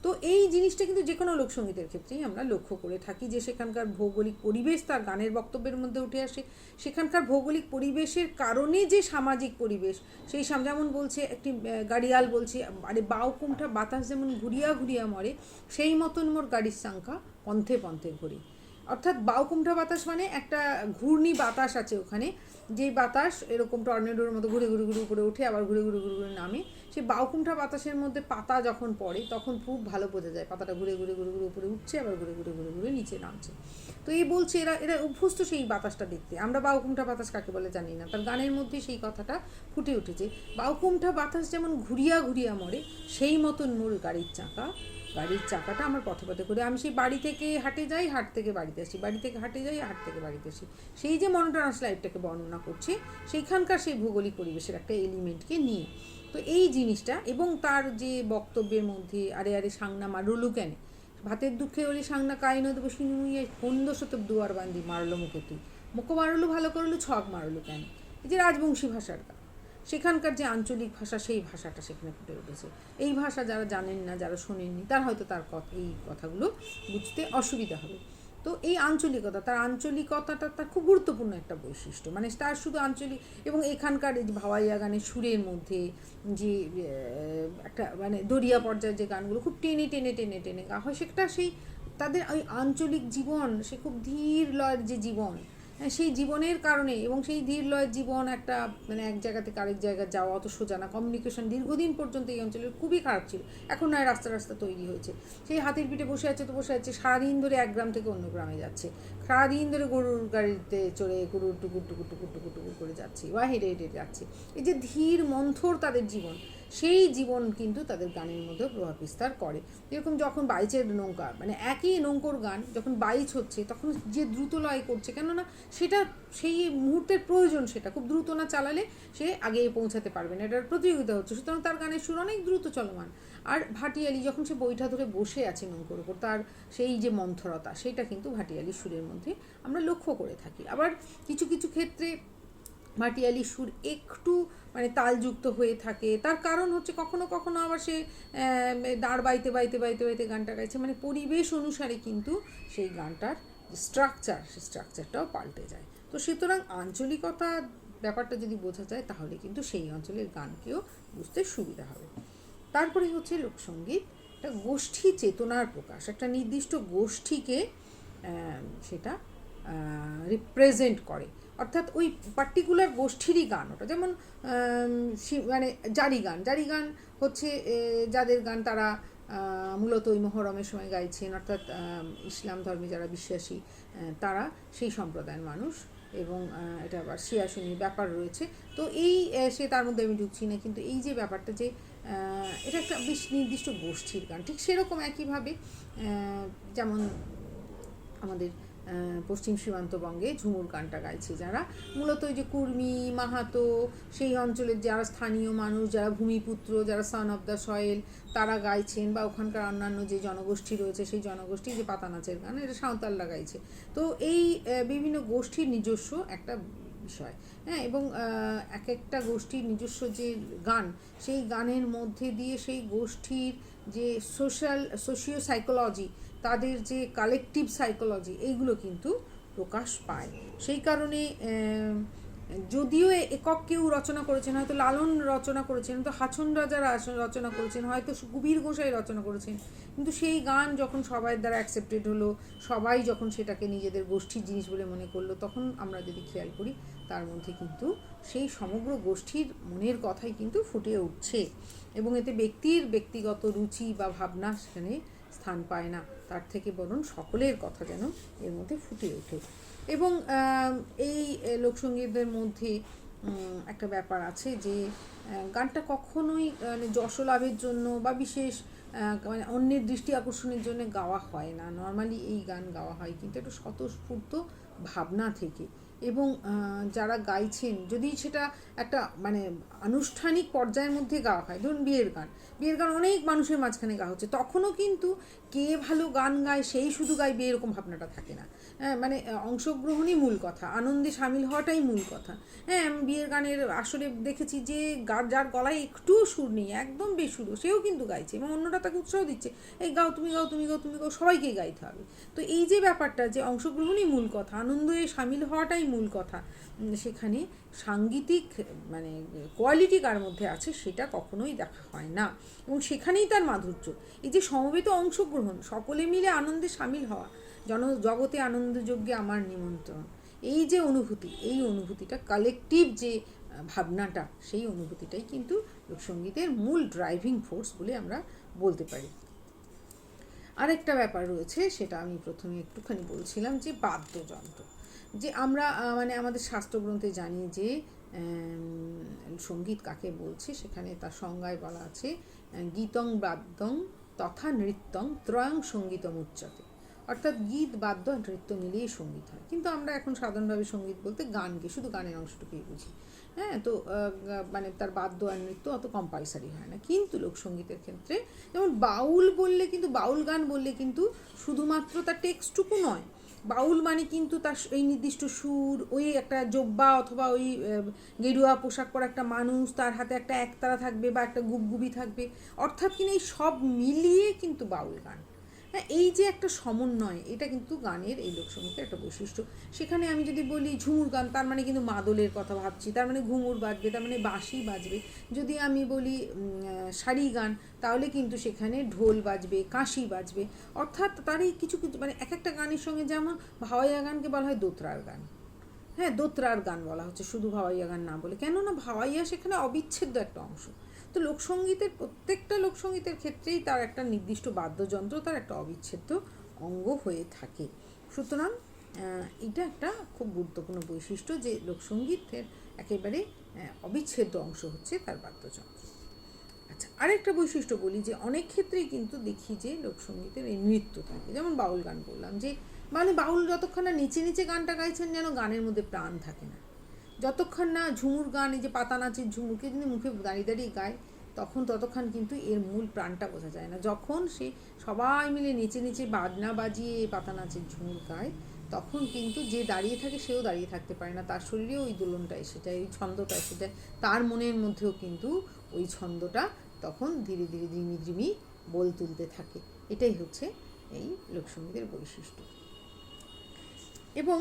তো এই জিনিসটা কিন্তু যে কোনো লোকসঙ্গীতের ক্ষেত্রেই আমরা লক্ষ্য করে থাকি, যে সেখানকার ভৌগোলিক পরিবেশ তার গানের বক্তব্যের মধ্যে উঠে আসে। সেখানকার ভৌগোলিক পরিবেশের কারণে যে সামাজিক পরিবেশ, সেই যেমন বলছে একটি গাড়িয়াল বলছে, আরে বাউ কুমঠা বাতাস যেমন ঘুরিয়া ঘুরিয়া মরে, সেই মতন মোর গাড়ির সংখ্যা পন্থে পন্থে ঘুরি। অর্থাৎ বাউকুমঠা বাতাস একটা ঘূর্ণি বাতাস আছে ওখানে, যেই বাতাস এরকম টর্নেডোর মতো ঘুরে ঘুরে ঘুরে উপরে ওঠে, আবার ঘুরে ঘুরে ঘুরে ঘুরে নামে। সেই বাউকুমঠা বাতাসের মধ্যে পাতা যখন পড়ে, তখন খুব ভালো বোঝা যায় পাতাটা ঘুরে ঘুরে ঘুরে ঘুরে উপরে উঠছে, আবার ঘুরে ঘুরে ঘুরে ঘুরে নিচে নামছে। তো এই বলছে এরা এরা অভ্যস্ত সেই বাতাসটা দেখতে। আমরা বাউকুমঠা বাতাস কাকে বলে জানি না, তার গানের মধ্যে সেই কথাটা ফুটে উঠেছে। বাউকুমঠা বাতাস যেমন ঘুরিয়া ঘুরিয়া মরে, সেই মতন মোর গাড়ির চাকাটা আমার পথে পথে করে, আমি সেই বাড়ি থেকে হাটে যাই, হাট থেকে বাড়িতে আসি, বাড়ি থেকে হাটে যাই, হাট থেকে বাড়িতে আসি। সেই যে মনোটোনাস লাইফটাকে বর্ণনা করছে, সেইখানকার সেই ভৌগোলিক পরিবেশের একটা এলিমেন্টকে নিয়ে। তো এই জিনিসটা, এবং তার যে বক্তব্যের মধ্যে আরে আরে সাংনা মারুলু কেন, ভাতের দুঃখে ওলি সাংনা কাইন দেবো সিনুইয়ে খন্দশত দুয়ার বান্দি মারলো মুখে তুই, মুখো মারলু ভালো করলু ছক মারলু কেন। এই যে রাজবংশী ভাষার গান, সেখানকার যে আঞ্চলিক ভাষা, সেই ভাষাটা সেখানে ফুটে উঠেছে। এই ভাষা যারা জানেন না, যারা শোনেননি, তার হয়তো তার এই কথাগুলো বুঝতে অসুবিধা হবে। তো এই আঞ্চলিকতা, তার আঞ্চলিকতাটা তার খুব গুরুত্বপূর্ণ একটা বৈশিষ্ট্য। মানে তার শুধু আঞ্চলিক, এবং এখানকার এই যে ভাওয়াইয়া গানের সুরের মধ্যে যে একটা মানে দরিয়া পর্যায়ের যে গানগুলো খুব টেনে টেনে টেনে টেনে গা হয়, সেটা সেই তাদের ওই আঞ্চলিক জীবন, সে খুব ধীর লয়ের যে জীবন, সেই জীবনের কারণে, এবং সেই ধীর লয়ের জীবন একটা মানে এক জায়গা থেকে আরেক জায়গায় যাওয়া অত সোজা না, কমিউনিকেশন দীর্ঘদিন পর্যন্ত এই অঞ্চলের খুবই খারাপ ছিল। এখন নয় রাস্তা রাস্তা তৈরি হয়েছে, সেই হাতির পিঠে বসে আছে তো বসে আছে, সারাদিন ধরে এক গ্রাম থেকে অন্য গ্রামে যাচ্ছে, সারাদিন ধরে গরুর গাড়িতে চড়ে গরুর টুকুর টুকুর টুকুর টুকুর টুকুর করে যাচ্ছে বা হেঁটে হেঁটে যাচ্ছে। এই যে ধীর মন্থর তাদের জীবন, সেই জীবন কিন্তু তাদের গানের মধ্যেও প্রভাব বিস্তার করে। এরকম যখন বাইচের নৌকা, মানে একই নৌকোর গান যখন বাইচ হচ্ছে, তখন যে দ্রুত লয় করছে, কেননা সেটা সেই মুহূর্তের প্রয়োজন, সেটা খুব দ্রুত না চালালে সে আগে পৌঁছাতে পারবে না, এটার প্রতিযোগিতা হচ্ছে, সুতরাং তার গানের সুর অনেক দ্রুত চলমান। আর ভাটিয়ালি যখন সে বইটা ধরে বসে আছে নৌকোর ওপর, তার সেই যে মন্থরতা, সেটা কিন্তু ভাটিয়ালি সুরের মধ্যে আমরা লক্ষ্য করে থাকি। আবার কিছু কিছু ক্ষেত্রে ভাটিয়ালি সুর একটু মানে তালযুক্ত হয়ে থাকে, তার কারণ হচ্ছে কখনো কখনো আবার সে দাঁড় বাইতে বাইতে বাইতে বাইতে গানটা গাইছে, মানে পরিবেশ অনুসারে কিন্তু সেই গানটার সেই স্ট্রাকচারটাও পাল্টে যায়। তো সুতরাং আঞ্চলিকতা ব্যাপারটা যদি বোঝা যায়, তাহলে কিন্তু সেই অঞ্চলের গানকেও বুঝতে সুবিধা হবে। তারপরে হচ্ছে লোকসঙ্গীত, একটা গোষ্ঠী চেতনার প্রকাশ, একটা নির্দিষ্ট গোষ্ঠীকে সেটা রিপ্রেজেন্ট করে, অর্থাৎ ওই পার্টিকুলার গোষ্ঠীরই গান ওটা। যেমন মানে জারি গান হচ্ছে যাদের গান, তারা মূলত ওই মহরমের সময় গাইছেন, অর্থাৎ ইসলাম ধর্মে যারা বিশ্বাসী তারা সেই সম্প্রদায়ের মানুষ, এবং এটা আবার শিয়া সুন্নির ব্যাপার রয়েছে। তো এই সে তার মধ্যে আমি ঢুকছি না, কিন্তু এই যে ব্যাপারটা যে এটা একটা বেশ নির্দিষ্ট গোষ্ঠীর গান, ঠিক সেরকম একইভাবে যেমন আমাদের পশ্চিম সীমান্তবঙ্গে ঝুমুর গানটা গাইছে যারা, মূলত ওই যে কুর্মি, মাহাতো, সেই অঞ্চলের যারা স্থানীয় মানুষ, যারা ভূমিপুত্র, যারা সন অফ দ্য সয়েল, তারা গাইছেন, বা ওখানকার অন্যান্য যে জনগোষ্ঠী রয়েছে সেই জনগোষ্ঠী, যে পাতা নাচের গান, এটা সাঁওতালরা গাইছে। তো এই বিভিন্ন গোষ্ঠীর নিজস্ব একটা বিষয়, হ্যাঁ, এবং এক একটা গোষ্ঠীর নিজস্ব যে গান, সেই গানের মধ্যে দিয়ে সেই গোষ্ঠীর যে সোশিও সাইকোলজি, তাদের যে কালেকটিভ সাইকোলজি, এইগুলো কিন্তু প্রকাশ পায়। সেই কারণে যদিও একক কেউ রচনা করেছেন, হয়তো লালন রচনা করেছেন, হয়তো হাছন রাজা রচনা করেছেন, হয়তো কবির গোসাই রচনা করেছেন, কিন্তু সেই গান যখন সবাই দ্বারা অ্যাকসেপ্টেড হলো, সবাই যখন সেটাকে নিজেদের গোষ্ঠীর জিনিস বলে মনে করলো, তখন আমরা যদি খেয়াল করি, তার মধ্যে কিন্তু সেই সমগ্র গোষ্ঠীর মনের কথাই কিন্তু ফুটে উঠছে, এবং এতে ব্যক্তির ব্যক্তিগত রুচি বা ভাবনা সেখানে স্থান পায় না, তার থেকে বরং সকলের কথা যেন এর মধ্যে ফুটে ওঠে। এবং এই লোকসঙ্গীতের মধ্যে একটা ব্যাপার আছে যে গানটা কখনোই মানে যশলাভের জন্য বা বিশেষ মানে অন্যের দৃষ্টি আকর্ষণের জন্য গাওয়া হয় না। নর্মালি এই গান গাওয়া হয় কিন্তু একটা স্বতঃস্ফূর্ত ভাবনা থেকে, এবং যারা গাইছেন, যদি সেটা একটা মানে আনুষ্ঠানিক পর্যায়ের মধ্যে গাওয়া হয়, ধরুন বিয়ের গান অনেক মানুষের মাঝখানে গাওয়া হচ্ছে, তখনও কিন্তু কে ভালো গান গায় সেই শুধু গাইবে এরকম ভাবনাটা থাকে না। হ্যাঁ, মানে অংশগ্রহণই মূল কথা, আনন্দে সামিল হওয়াটাই মূল কথা। হ্যাঁ, আমি বিয়ের গানের আসরে দেখেছি যে যার গলায় একটুও সুর নেই, একদম বেসুরো, সেও কিন্তু গাইছে, এবং অন্যরা তাকে উৎসাহ দিচ্ছে, এই গাও তুমি গাও তুমি গাও তুমি গাও, সবাইকেই গাইতে হবে। তো এই যে ব্যাপারটা, যে অংশগ্রহণই মূল কথা, আনন্দে সামিল হওয়াটাই মূল কথা, সেখানে সাংগীতিক মানে কোয়ালিটি কার মধ্যে আছে সেটা কখনোই দেখা হয় না, এবং সেখানেই তার মাধুর্য। এই যে সমবেত অংশগ্রহণ, সকলে মিলে আনন্দে সামিল হওয়া, জগতে আনন্দযজ্ঞে আমার নিমন্ত্রণ, এই যে অনুভূতি, এই অনুভূতিটা কালেকটিভ যে ভাবনাটা, সেই অনুভূতিটাই কিন্তু লোকসঙ্গীতের মূল ড্রাইভিং ফোর্স বলে আমরা বলতে পারি। আরেকটা ব্যাপার রয়েছে, সেটা আমি প্রথমে একটুখানি বলছিলাম, যে বাদ্যযন্ত্র। যে আমরা মানে আমাদের শাস্ত্রগ্রন্থে জানি যে সঙ্গীত কাকে বলছে, সেখানে তার সংজ্ঞায় বলা আছে গীতং বাদ্যং তথা নৃত্যং ত্রয়ং সঙ্গীতম উচ্চতে। অর্থাৎ গীত, বাদ্য আর নৃত্য মিলিয়ে সঙ্গীত হয়। কিন্তু আমরা এখন সাধারণভাবে সঙ্গীত বলতে গানকে, শুধু গানের অংশটুকুই বুঝি। হ্যাঁ, তো মানে তার বাদ্য আর নৃত্য অত কম্পালসারি হয় না। কিন্তু লোকসঙ্গীতের ক্ষেত্রে যেমন বাউল বললে কিন্তু, বাউল গান বললে কিন্তু শুধুমাত্র তার টেক্সটটুকু নয়, বাউল মানে কিন্তু তার এই নির্দিষ্ট সুর, ওই একটা জব্বা অথবা ওই গেরুয়া পোশাক পরা একটা মানুষ, তার হাতে একটা একতারা থাকবে বা একটা গুবগুবি থাকবে, অর্থাৎ কিনা এই সব মিলিয়ে কিন্তু বাউল গান। হ্যাঁ, এই যে একটা সমন্বয়, এটা কিন্তু গানের, এই লোকসঙ্গীতের একটা বৈশিষ্ট্য। সেখানে আমি যদি বলি ঝুমুর গান, তার মানে কিন্তু মাদলের কথা ভাবছি, তার মানে ঘুঙুর বাজবে, তার মানে বাঁশি বাজবে। যদি আমি বলি সারি গান, তাহলে কিন্তু সেখানে ঢোল বাজবে, কাঁসি বাজবে। অর্থাৎ তার এই কিছু কিছু মানে এক একটা গানের সঙ্গে, যেমন ভাওয়াইয়া গানকে বলা হয় দোতরার গান। হ্যাঁ, দোতরার গান বলা হচ্ছে, শুধু ভাওয়াইয়া গান না বলে, কেননা ভাওয়াইয়া সেখানে অবিচ্ছেদ্য একটা অংশ। তো লোকসঙ্গীতের প্রত্যেকটা লোকসঙ্গীতের ক্ষেত্রেই তার একটা নির্দিষ্ট বাদ্যযন্ত্র তার একটা অবিচ্ছেদ্য অঙ্গ হয়ে থাকে। সুতরাং এটা একটা খুব গুরুত্বপূর্ণ বৈশিষ্ট্য, যে লোকসঙ্গীতের একেবারে অবিচ্ছেদ্য অংশ হচ্ছে তার বাদ্যযন্ত্র। আচ্ছা, আরেকটা বৈশিষ্ট্য বলি, যে অনেক ক্ষেত্রেই কিন্তু দেখি যে লোকসঙ্গীতের এই নৃত্য থাকে। যেমন বাউল গান বললাম, যে মানে বাউল যতক্ষণ না নিচে নিচে গানটা গাইছেন, যেন গানের মধ্যে প্রাণ থাকে না। যতক্ষণ না ঝুমুর গান, এই যে পাতা নাচের ঝুমুরকে যদি মুখে দাঁড়িয়ে দাঁড়িয়ে গায়, ততক্ষণ কিন্তু এর মূল প্রাণটা বোঝা যায় না। যখন সে সবাই মিলে নিচে নিচে বাজনা বাজিয়ে পাতা নাচের ঝুমুর গায়, তখন কিন্তু যে দাঁড়িয়ে থাকে সেও দাঁড়িয়ে থাকতে পারে না, তার শরীরেও ওই দোলনটা এসে যায়, ওই ছন্দটা এসে যায়, তার মনের মধ্যেও কিন্তু ওই ছন্দটা তখন ধীরে ধীরে ধিমি ধিমি বল তুলতে থাকে। এটাই হচ্ছে এই লোকসঙ্গীতের বৈশিষ্ট্য। এবং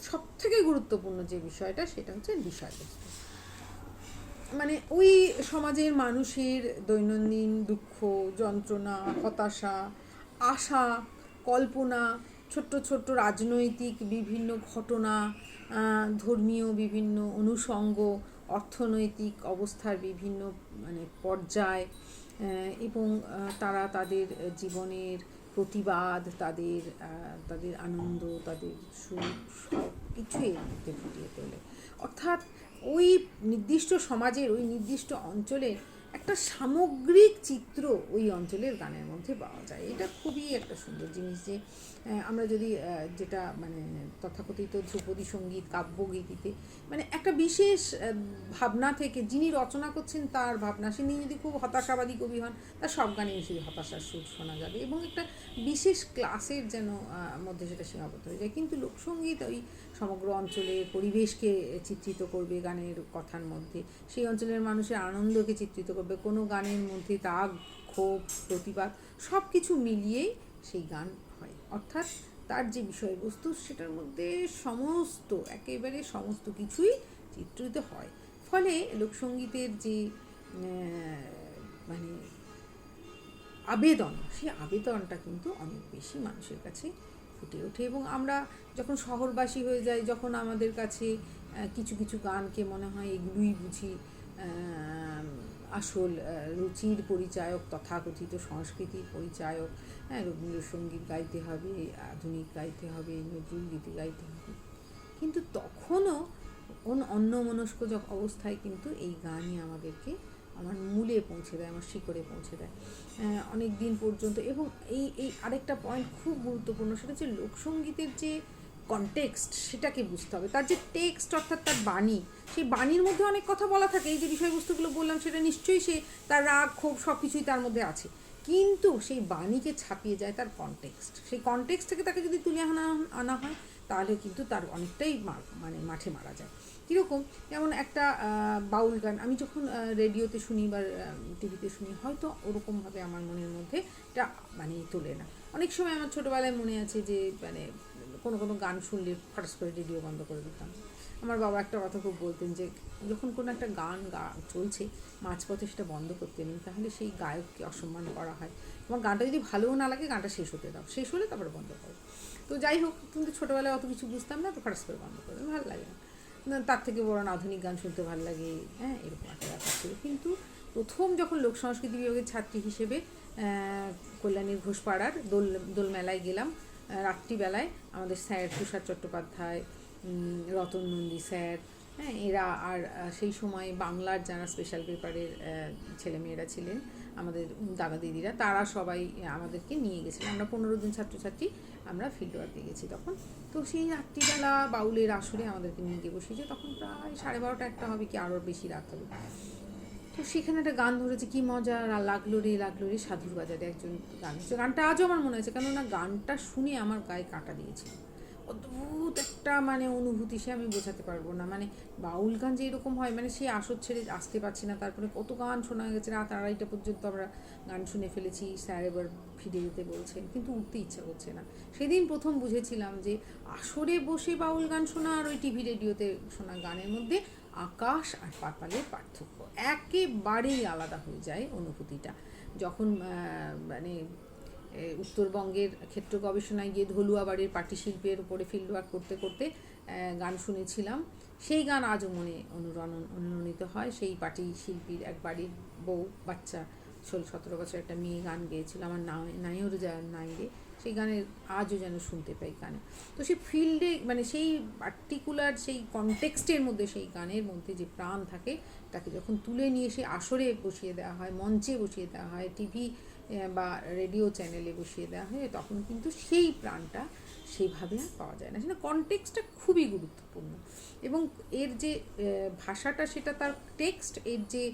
সবথেকে গুরুত্বপূর্ণ যে বিষয়টা, সেটা হচ্ছে বিষয়বস্তু। মানে ওই সমাজের মানুষের দৈনন্দিন দুঃখ, যন্ত্রণা, হতাশা, আশা, কল্পনা, ছোট্ট ছোট্ট রাজনৈতিক বিভিন্ন ঘটনা, ধর্মীয় বিভিন্ন অনুষঙ্গ, অর্থনৈতিক অবস্থার বিভিন্ন মানে পর্যায়, এবং তারা তাদের জীবনের প্রতিবাদ, তাদের তাদের আনন্দ, তাদের সুখ, সব কিছুই এর মধ্যে ফুটিয়ে তোলে। অর্থাৎ ওই নির্দিষ্ট সমাজের, ওই নির্দিষ্ট অঞ্চলের একটা সামগ্রিক চিত্র ওই অঞ্চলের গানের মধ্যে পাওয়া যায়। এটা খুবই একটা সুন্দর জিনিস, যে আমরা যদি যেটা মানে তথাকথিত ধ্রুপদী সঙ্গীত, কাব্যগীতিতে মানে একটা বিশেষ ভাবনা থেকে যিনি রচনা করছেন তার ভাবনা, তিনি যদি খুব হতাশাবাদী কবি হন, তার সব গানে সেই হতাশার সুর শোনা যাবে, এবং একটা বিশেষ ক্লাসের যেন মধ্যে সেটা সীমাবদ্ধ হয়ে যায়। কিন্তু লোকসঙ্গীত ওই সমগ্র অঞ্চলের পরিবেশকে চিত্রিত করবে গানের কথার মধ্যে, সেই অঞ্চলের মানুষের আনন্দকে চিত্রিত করবে, কোনো গানের মধ্যে রাগ, ক্ষোভ, প্রতিবাদ সব কিছু মিলিয়েই সেই গান হয়। অর্থাৎ তার যে বিষয়বস্তু, সেটার মধ্যে সমস্ত, একেবারে সমস্ত কিছুই চিত্রিত হয়। ফলে লোকসঙ্গীতের যে মানে আবেদন, সেই আবেদনটা কিন্তু অনেক বেশি মানুষের কাছে ফুটে ওঠে। এবং আমরা যখন শহরবাসী হয়ে যাই, যখন আমাদের কাছে কিছু কিছু গানকে মনে হয় এগুলোই বুঝি আসল রুচির পরিচায়ক, তথাকথিত সংস্কৃতির পরিচায়ক, হ্যাঁ, রবীন্দ্রসঙ্গীত গাইতে হবে, আধুনিক গাইতে হবে, নজরুল গীতি গাইতে হবে, কিন্তু তখনও অন্যমনস্ক অবস্থায় কিন্তু এই গানই আমাদেরকে আমার মূলে পৌঁছে দেয়, আমার শিকড়ে পৌঁছে দেয় অনেক দিন পর্যন্ত। এবং এই এই আরেকটা পয়েন্ট খুব গুরুত্বপূর্ণ, সেটা হচ্ছে লোকসঙ্গীতের যে কনটেক্সট, সেটাকে বুঝতে হবে। তার যে টেক্সট, অর্থাৎ তার বাণী, সেই বাণীর মধ্যে অনেক কথা বলা থাকে। এই যে বিষয়বস্তুগুলো বললাম, সেটা নিশ্চয়ই সে তার রাগ, ক্ষোভ সব কিছুই তার মধ্যে আছে, কিন্তু সেই বাণীকে ছাপিয়ে যায় তার কনটেক্সট। সেই কনটেক্সট থেকে তাকে যদি তুলে আনা হয়, তাহলে কিন্তু তার অনেকটাই মানে মাঠে মারা যায়। কীরকম, যেমন একটা বাউল গান আমি যখন রেডিওতে শুনি বা টিভিতে শুনি, হয়তো ওরকমভাবে আমার মনের মধ্যে এটা মানে তোলে না। অনেক সময় আমার ছোটোবেলায় মনে আছে যে মানে কোনো কোনো গান শুনলে ফটাস করে রেডিও বন্ধ করে দিতাম। আমার বাবা একটা কথা খুব বলতেন, যে যখন কোনো একটা গান চলছে, মাঝপথে সেটা বন্ধ করতে নেই, তাহলে সেই গায়ককে অসম্মান করা হয়। তোমার গানটা যদি ভালোও না লাগে, গানটা শেষ হতে দাও, শেষ হলে তারপরে বন্ধ করো। তো যাই হোক, কিন্তু ছোটোবেলায় অত কিছু বুঝতাম না, তো ফটাস করে বন্ধ করে, ভালো লাগে না, তার থেকে বরং আধুনিক গান শুনতে ভালো লাগে, হ্যাঁ, এরকম একটা ব্যাপার ছিল। কিন্তু প্রথম যখন লোক সংস্কৃতি বিভাগের ছাত্রী হিসেবে কল্যাণীর ঘোষপাড়ার দোলমেলায় গেলাম রাত্রিবেলায়। আমাদের স্যার তুষার চট্টোপাধ্যায়, রতন নন্দী স্যার, হ্যাঁ, এরা আর সেই সময় বাংলার যারা স্পেশাল পেপারের ছেলেমেয়েরা ছিলেন, আমাদের দাদা দিদিরা, তারা সবাই আমাদেরকে নিয়ে গেছিলেন। আমরা 15 জন ছাত্রছাত্রী আমরা ফিল্ড ওয়ার্কে গেছি তখন। তো সেই রাত্রিবেলা বাউলের আসরে আমাদেরকে নিয়ে গিয়ে বসিয়েছে, তখন প্রায় 12:30 একটা হবে কি আরও বেশি রাত হবে। তো সেখানে একটা গান ধরেছে, কি মজা লাগলো রে সাধুর বাজারে একজন গান হচ্ছে। গানটা আজও আমার মনে আছে, কেননা গানটা শুনে আমার গায়ে কাঁটা দিয়েছিল। অদ্ভুত একটা মানে অনুভূতি, সে আমি বোঝাতে পারবো না। মানে বাউল গান যে এরকম হয়, মানে সে আসর ছেড়ে আসতে পারছি না, তারপরে কত গান শোনা গেছে, রাত 2:30 পর্যন্ত আমরা গান শুনে ফেলেছি। স্যার এবার ফিরে যেতে বলছেন, কিন্তু উঠতে ইচ্ছা করছে না। সেদিন প্রথম বুঝেছিলাম যে আসরে বসে বাউল গান শোনা আর ওই টিভি রেডিওতে শোনা গানের মধ্যে আকাশ আর পাতালের পার্থক্য, একেবারেই আলাদা হয়ে যায় অনুভূতিটা। যখন মানে উত্তরবঙ্গের ক্ষেত্র গবেষণায় গিয়ে ধলুয়া বাড়ির পাটিশিল্পের উপরে ফিল্ড ওয়ার্ক করতে করতে গান শুনেছিলাম, সেই গান আজও মনে অনুরণিত হয়। সেই পাটি শিল্পীর এক বাড়ির বউ বাচ্চা 16-17 বছর একটা মেয়ে গান গেয়েছিল, আমার নাইওর নাই রে, সেই গানের আজও যেন শুনতে পাই গানে। তো সেই ফিল্ডে মানে সেই পার্টিকুলার সেই কনটেক্সটের মধ্যে, সেই গানের মধ্যে যে প্রাণ থাকে, তাকে যখন তুলে নিয়ে সে আসরে বসিয়ে দেওয়া হয়, মঞ্চে বসিয়ে দেওয়া হয়, টিভি বা রেডিও চ্যানেলে বসিয়ে দেওয়া হয়, তখন কিন্তু সেই প্রাণটা সেইভাবে আর পাওয়া যায় না। সেটা কনটেক্সটটা খুবই গুরুত্বপূর্ণ, এবং এর যে ভাষাটা সেটা তার টেক্সট, এর যে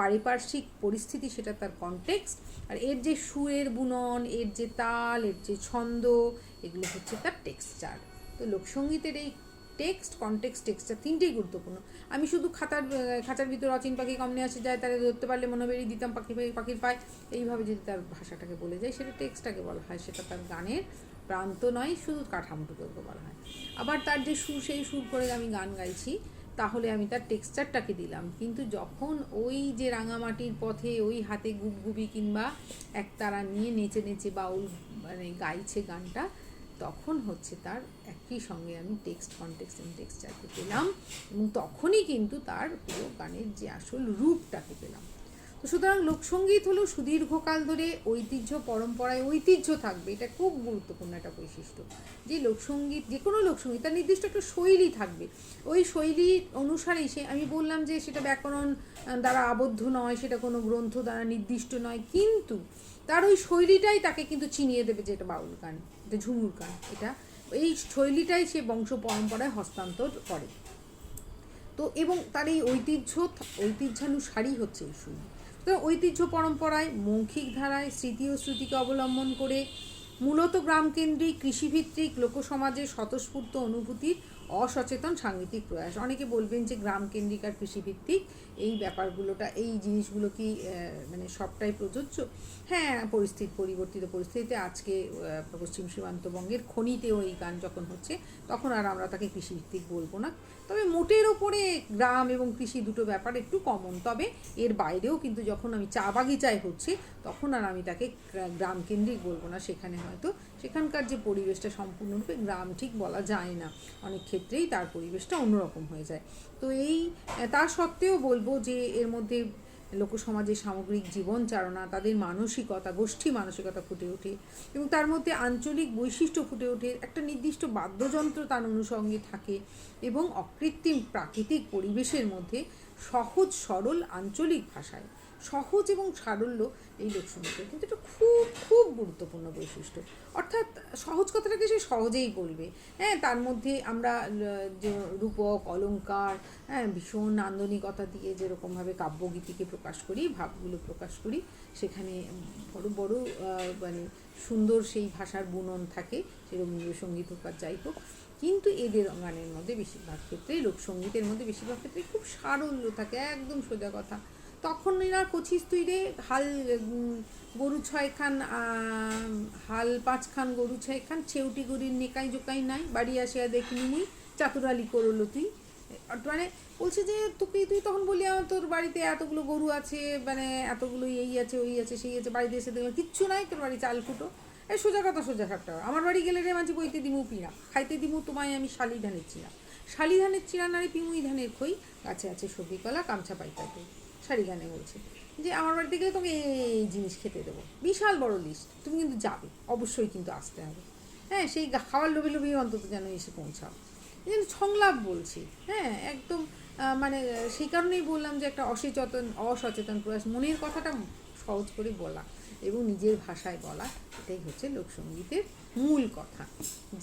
পারিপার্শ্বিক পরিস্থিতি সেটা তার কনটেক্সট, আর এর যে সুরের বুনন, এর যে তাল, এর যে ছন্দ, এগুলো হচ্ছে তার টেক্সচার। তো লোকসঙ্গীতের এই টেক্সট, কনটেক্সট, টেক্সচার তিনটেই গুরুত্বপূর্ণ। আমি শুধু খাঁচার ভিতর অচিন পাখি কমনে আসে যায়, তারা ধরতে পারলে মনে বেরিয়ে দিতাম পাখির পায়, এইভাবে যদি তার ভাষাটাকে বলে যায়, সেটা টেক্সটটাকে বলা হয়, সেটা তার গানের প্রান্ত নয়, শুধু কাঠামোটুকুকে বলা হয়। আবার তার যে সুর, সেই সুর করে আমি গান গাইছি, তাহলে আমি তার টেক্সচারটাকে দিলাম। কিন্তু যখন ওই যে রাঙামাটির পথে ওই হাতে গুবগুবি কিংবা একতারা নিয়ে নেচে নেচে বাউল মানে গাইছে গানটা, তখন হচ্ছে তার একই সঙ্গে আমি টেক্সট, কনটেক্সট এবং টেক্সচারকে পেলাম, এবং তখনই কিন্তু তার পুরো গানের যে আসল রূপটাকে পেলাম। তো সুতরাং লোকসঙ্গীত হলো সুদীর্ঘকাল ধরে ঐতিহ্য, পরম্পরায় ঐতিহ্য থাকবে, এটা খুব গুরুত্বপূর্ণ একটা বৈশিষ্ট্য। যে লোকসঙ্গীত, যে কোনো লোকসঙ্গীত, তার নির্দিষ্ট একটা শৈলী থাকবে, ওই শৈলী অনুসারেই সে, আমি বললাম যে সেটা ব্যাকরণ দ্বারা আবদ্ধ নয়, সেটা কোনো গ্রন্থ দ্বারা নির্দিষ্ট নয়, কিন্তু তার ওই শৈলীটাই তাকে কিন্তু চিনিয়ে দেবে যে এটা বাউল গান, এটা ঝুমুর গান, এটা এই শৈলীটাই সে পরম্পরায় হস্তান্তর করে। তো এবং তার এই ঐতিহ্যানুসারী হচ্ছে এই শৈলী। তো ঐতিহ্য পরম্পরায় মৌখিক ধারায় স্মৃতি ও শ্রুতিকে অবলম্বন করে মূলত গ্রামকেন্দ্রিক কৃষিভিত্তিক লোকসমাজের স্বতঃস্ফূর্ত অনুভূতির অসচেতন সাংগীতিক প্রয়াস। অনেকে বলবেন যে গ্রামকেন্দ্রিক আর কৃষিভিত্তিক এই ব্যাপারগুলোটা, এই জিনিসগুলো কি মানে সবটাই প্রযোজ্য? হ্যাঁ, পরিবর্তিত পরিস্থিতিতে আজকে পশ্চিম সীমান্তবঙ্গের খনিতেও এই গান যখন হচ্ছে, তখন আর আমরা তাকে কৃষিভিত্তিক বলবো না। তবে মোটের ওপরে গ্রাম এবং কৃষি দুটো ব্যাপার একটু কমন। তবে এর বাইরেও কিন্তু যখন আমি চা বাগিচায় হচ্ছে, তখন আর আমি তাকে গ্রামকেন্দ্রিক বলবো না। সেখানে হয়তো সেখানকার যে পরিবেশটা সম্পূর্ণরূপে গ্রাম ঠিক বলা যায় না, অনেক ক্ষেত্রেই তার পরিবেশটা অন্যরকম হয়ে যায়। তো তা সত্ত্বেও বলবো যে এর মধ্যে লোকসমাজের সামগ্রিক জীবনচারণা, তাদের মানসিকতা, গোষ্ঠী মানসিকতা ফুটে ওঠে, এবং তার মধ্যে আঞ্চলিক বৈশিষ্ট্য ফুটে ওঠে, একটা নির্দিষ্ট বাদ্যযন্ত্র তার অনুষঙ্গে থাকে, এবং অকৃত্রিম প্রাকৃতিক পরিবেশের মধ্যে সহজ সরল আঞ্চলিক ভাষায় সহজ এবং সারল্য এই লোকসঙ্গীতের কিন্তু এটা খুব খুব গুরুত্বপূর্ণ বৈশিষ্ট্য। অর্থাৎ সহজ কথাটাকে সে সহজেই বলবে। হ্যাঁ, তার মধ্যে আমরা যে রূপক, অলঙ্কার, হ্যাঁ, ভীষণ নান্দনিকতা দিয়ে যেরকমভাবে কাব্যগীতিকে প্রকাশ করি, ভাবগুলো প্রকাশ করি, সেখানে বড় বড় মানে সুন্দর সেই ভাষার বুনন থাকে, সেরকম রবীন্দ্রসঙ্গীত হোক আর যাই হোক। কিন্তু এদের গানের মধ্যে বেশিরভাগ ক্ষেত্রেই, লোকসঙ্গীতের মধ্যে বেশিরভাগ ক্ষেত্রেই খুব সারল্য থাকে, একদম সোজা কথা। তখন এরা কচিস তুইরে হাল গরু 6খান, হাল 5খান, গরু 6খান, ছেউটি গরির নেকাই জোকাই নাই, বাড়ি আসিয়া দেখিনি মুই, চাতুরালি করলো তুই। মানে বলছে যে তুই তখন বলি আমার তোর বাড়িতে এতগুলো গরু আছে, মানে এতগুলো এই আছে ওই আছে সেই আছে, বাড়িতে এসে দেখলাম কিচ্ছু নাই, তোর বাড়ি চাল ফুটো। এই সোজা কথা, সোজা সাপটা, আমার বাড়ি গেলে রে মাঝে বইতে দিমু পিড়া, খাইতে দিমু তোমায় আমি শালি ধানের চিরা নারে পিমুই ধানের খই, গাছে আছে সবজি কলা, কামছা পাইতাতে, সারি গানে বলছে। যে আমার বাড়িতে গেলে তোমাকে এই জিনিস খেতে দেবো, বিশাল বড় লিস্ট, তুমি কিন্তু যাবে, অবশ্যই কিন্তু আসতে হবে। হ্যাঁ, সেই খাওয়ার লোভে লোভেই অন্তত যেন এসে পৌঁছাও। এই জন্য সংলাপ বলছি, হ্যাঁ একদম। মানে সেই কারণেই বললাম যে একটা অসচেতন প্রয়াস, মনের কথাটা সহজ করে বলা এবং নিজের ভাষায় বলা, এটাই হচ্ছে লোকসঙ্গীতের মূল কথা।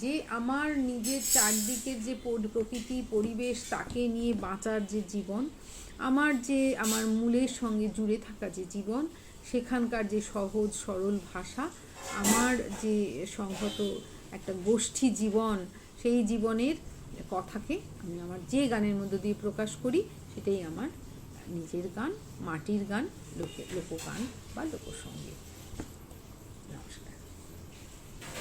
যে আমার নিজের চারদিকের যে প্রকৃতি পরিবেশ, তাকে নিয়ে বাঁচার যে জীবন, আমার মূলের সঙ্গে জুড়ে থাকা যে জীবন, সেখানকার যে সহজ সরল ভাষা, আমার যে সংহত একটা গোষ্ঠী জীবন, সেই জীবনের কথাকে আমি আমার যে গানের মধ্য দিয়ে প্রকাশ করি, সেটাই আমার নিজের গান, মাটির গান, লোকগান বা লোকসঙ্গীত।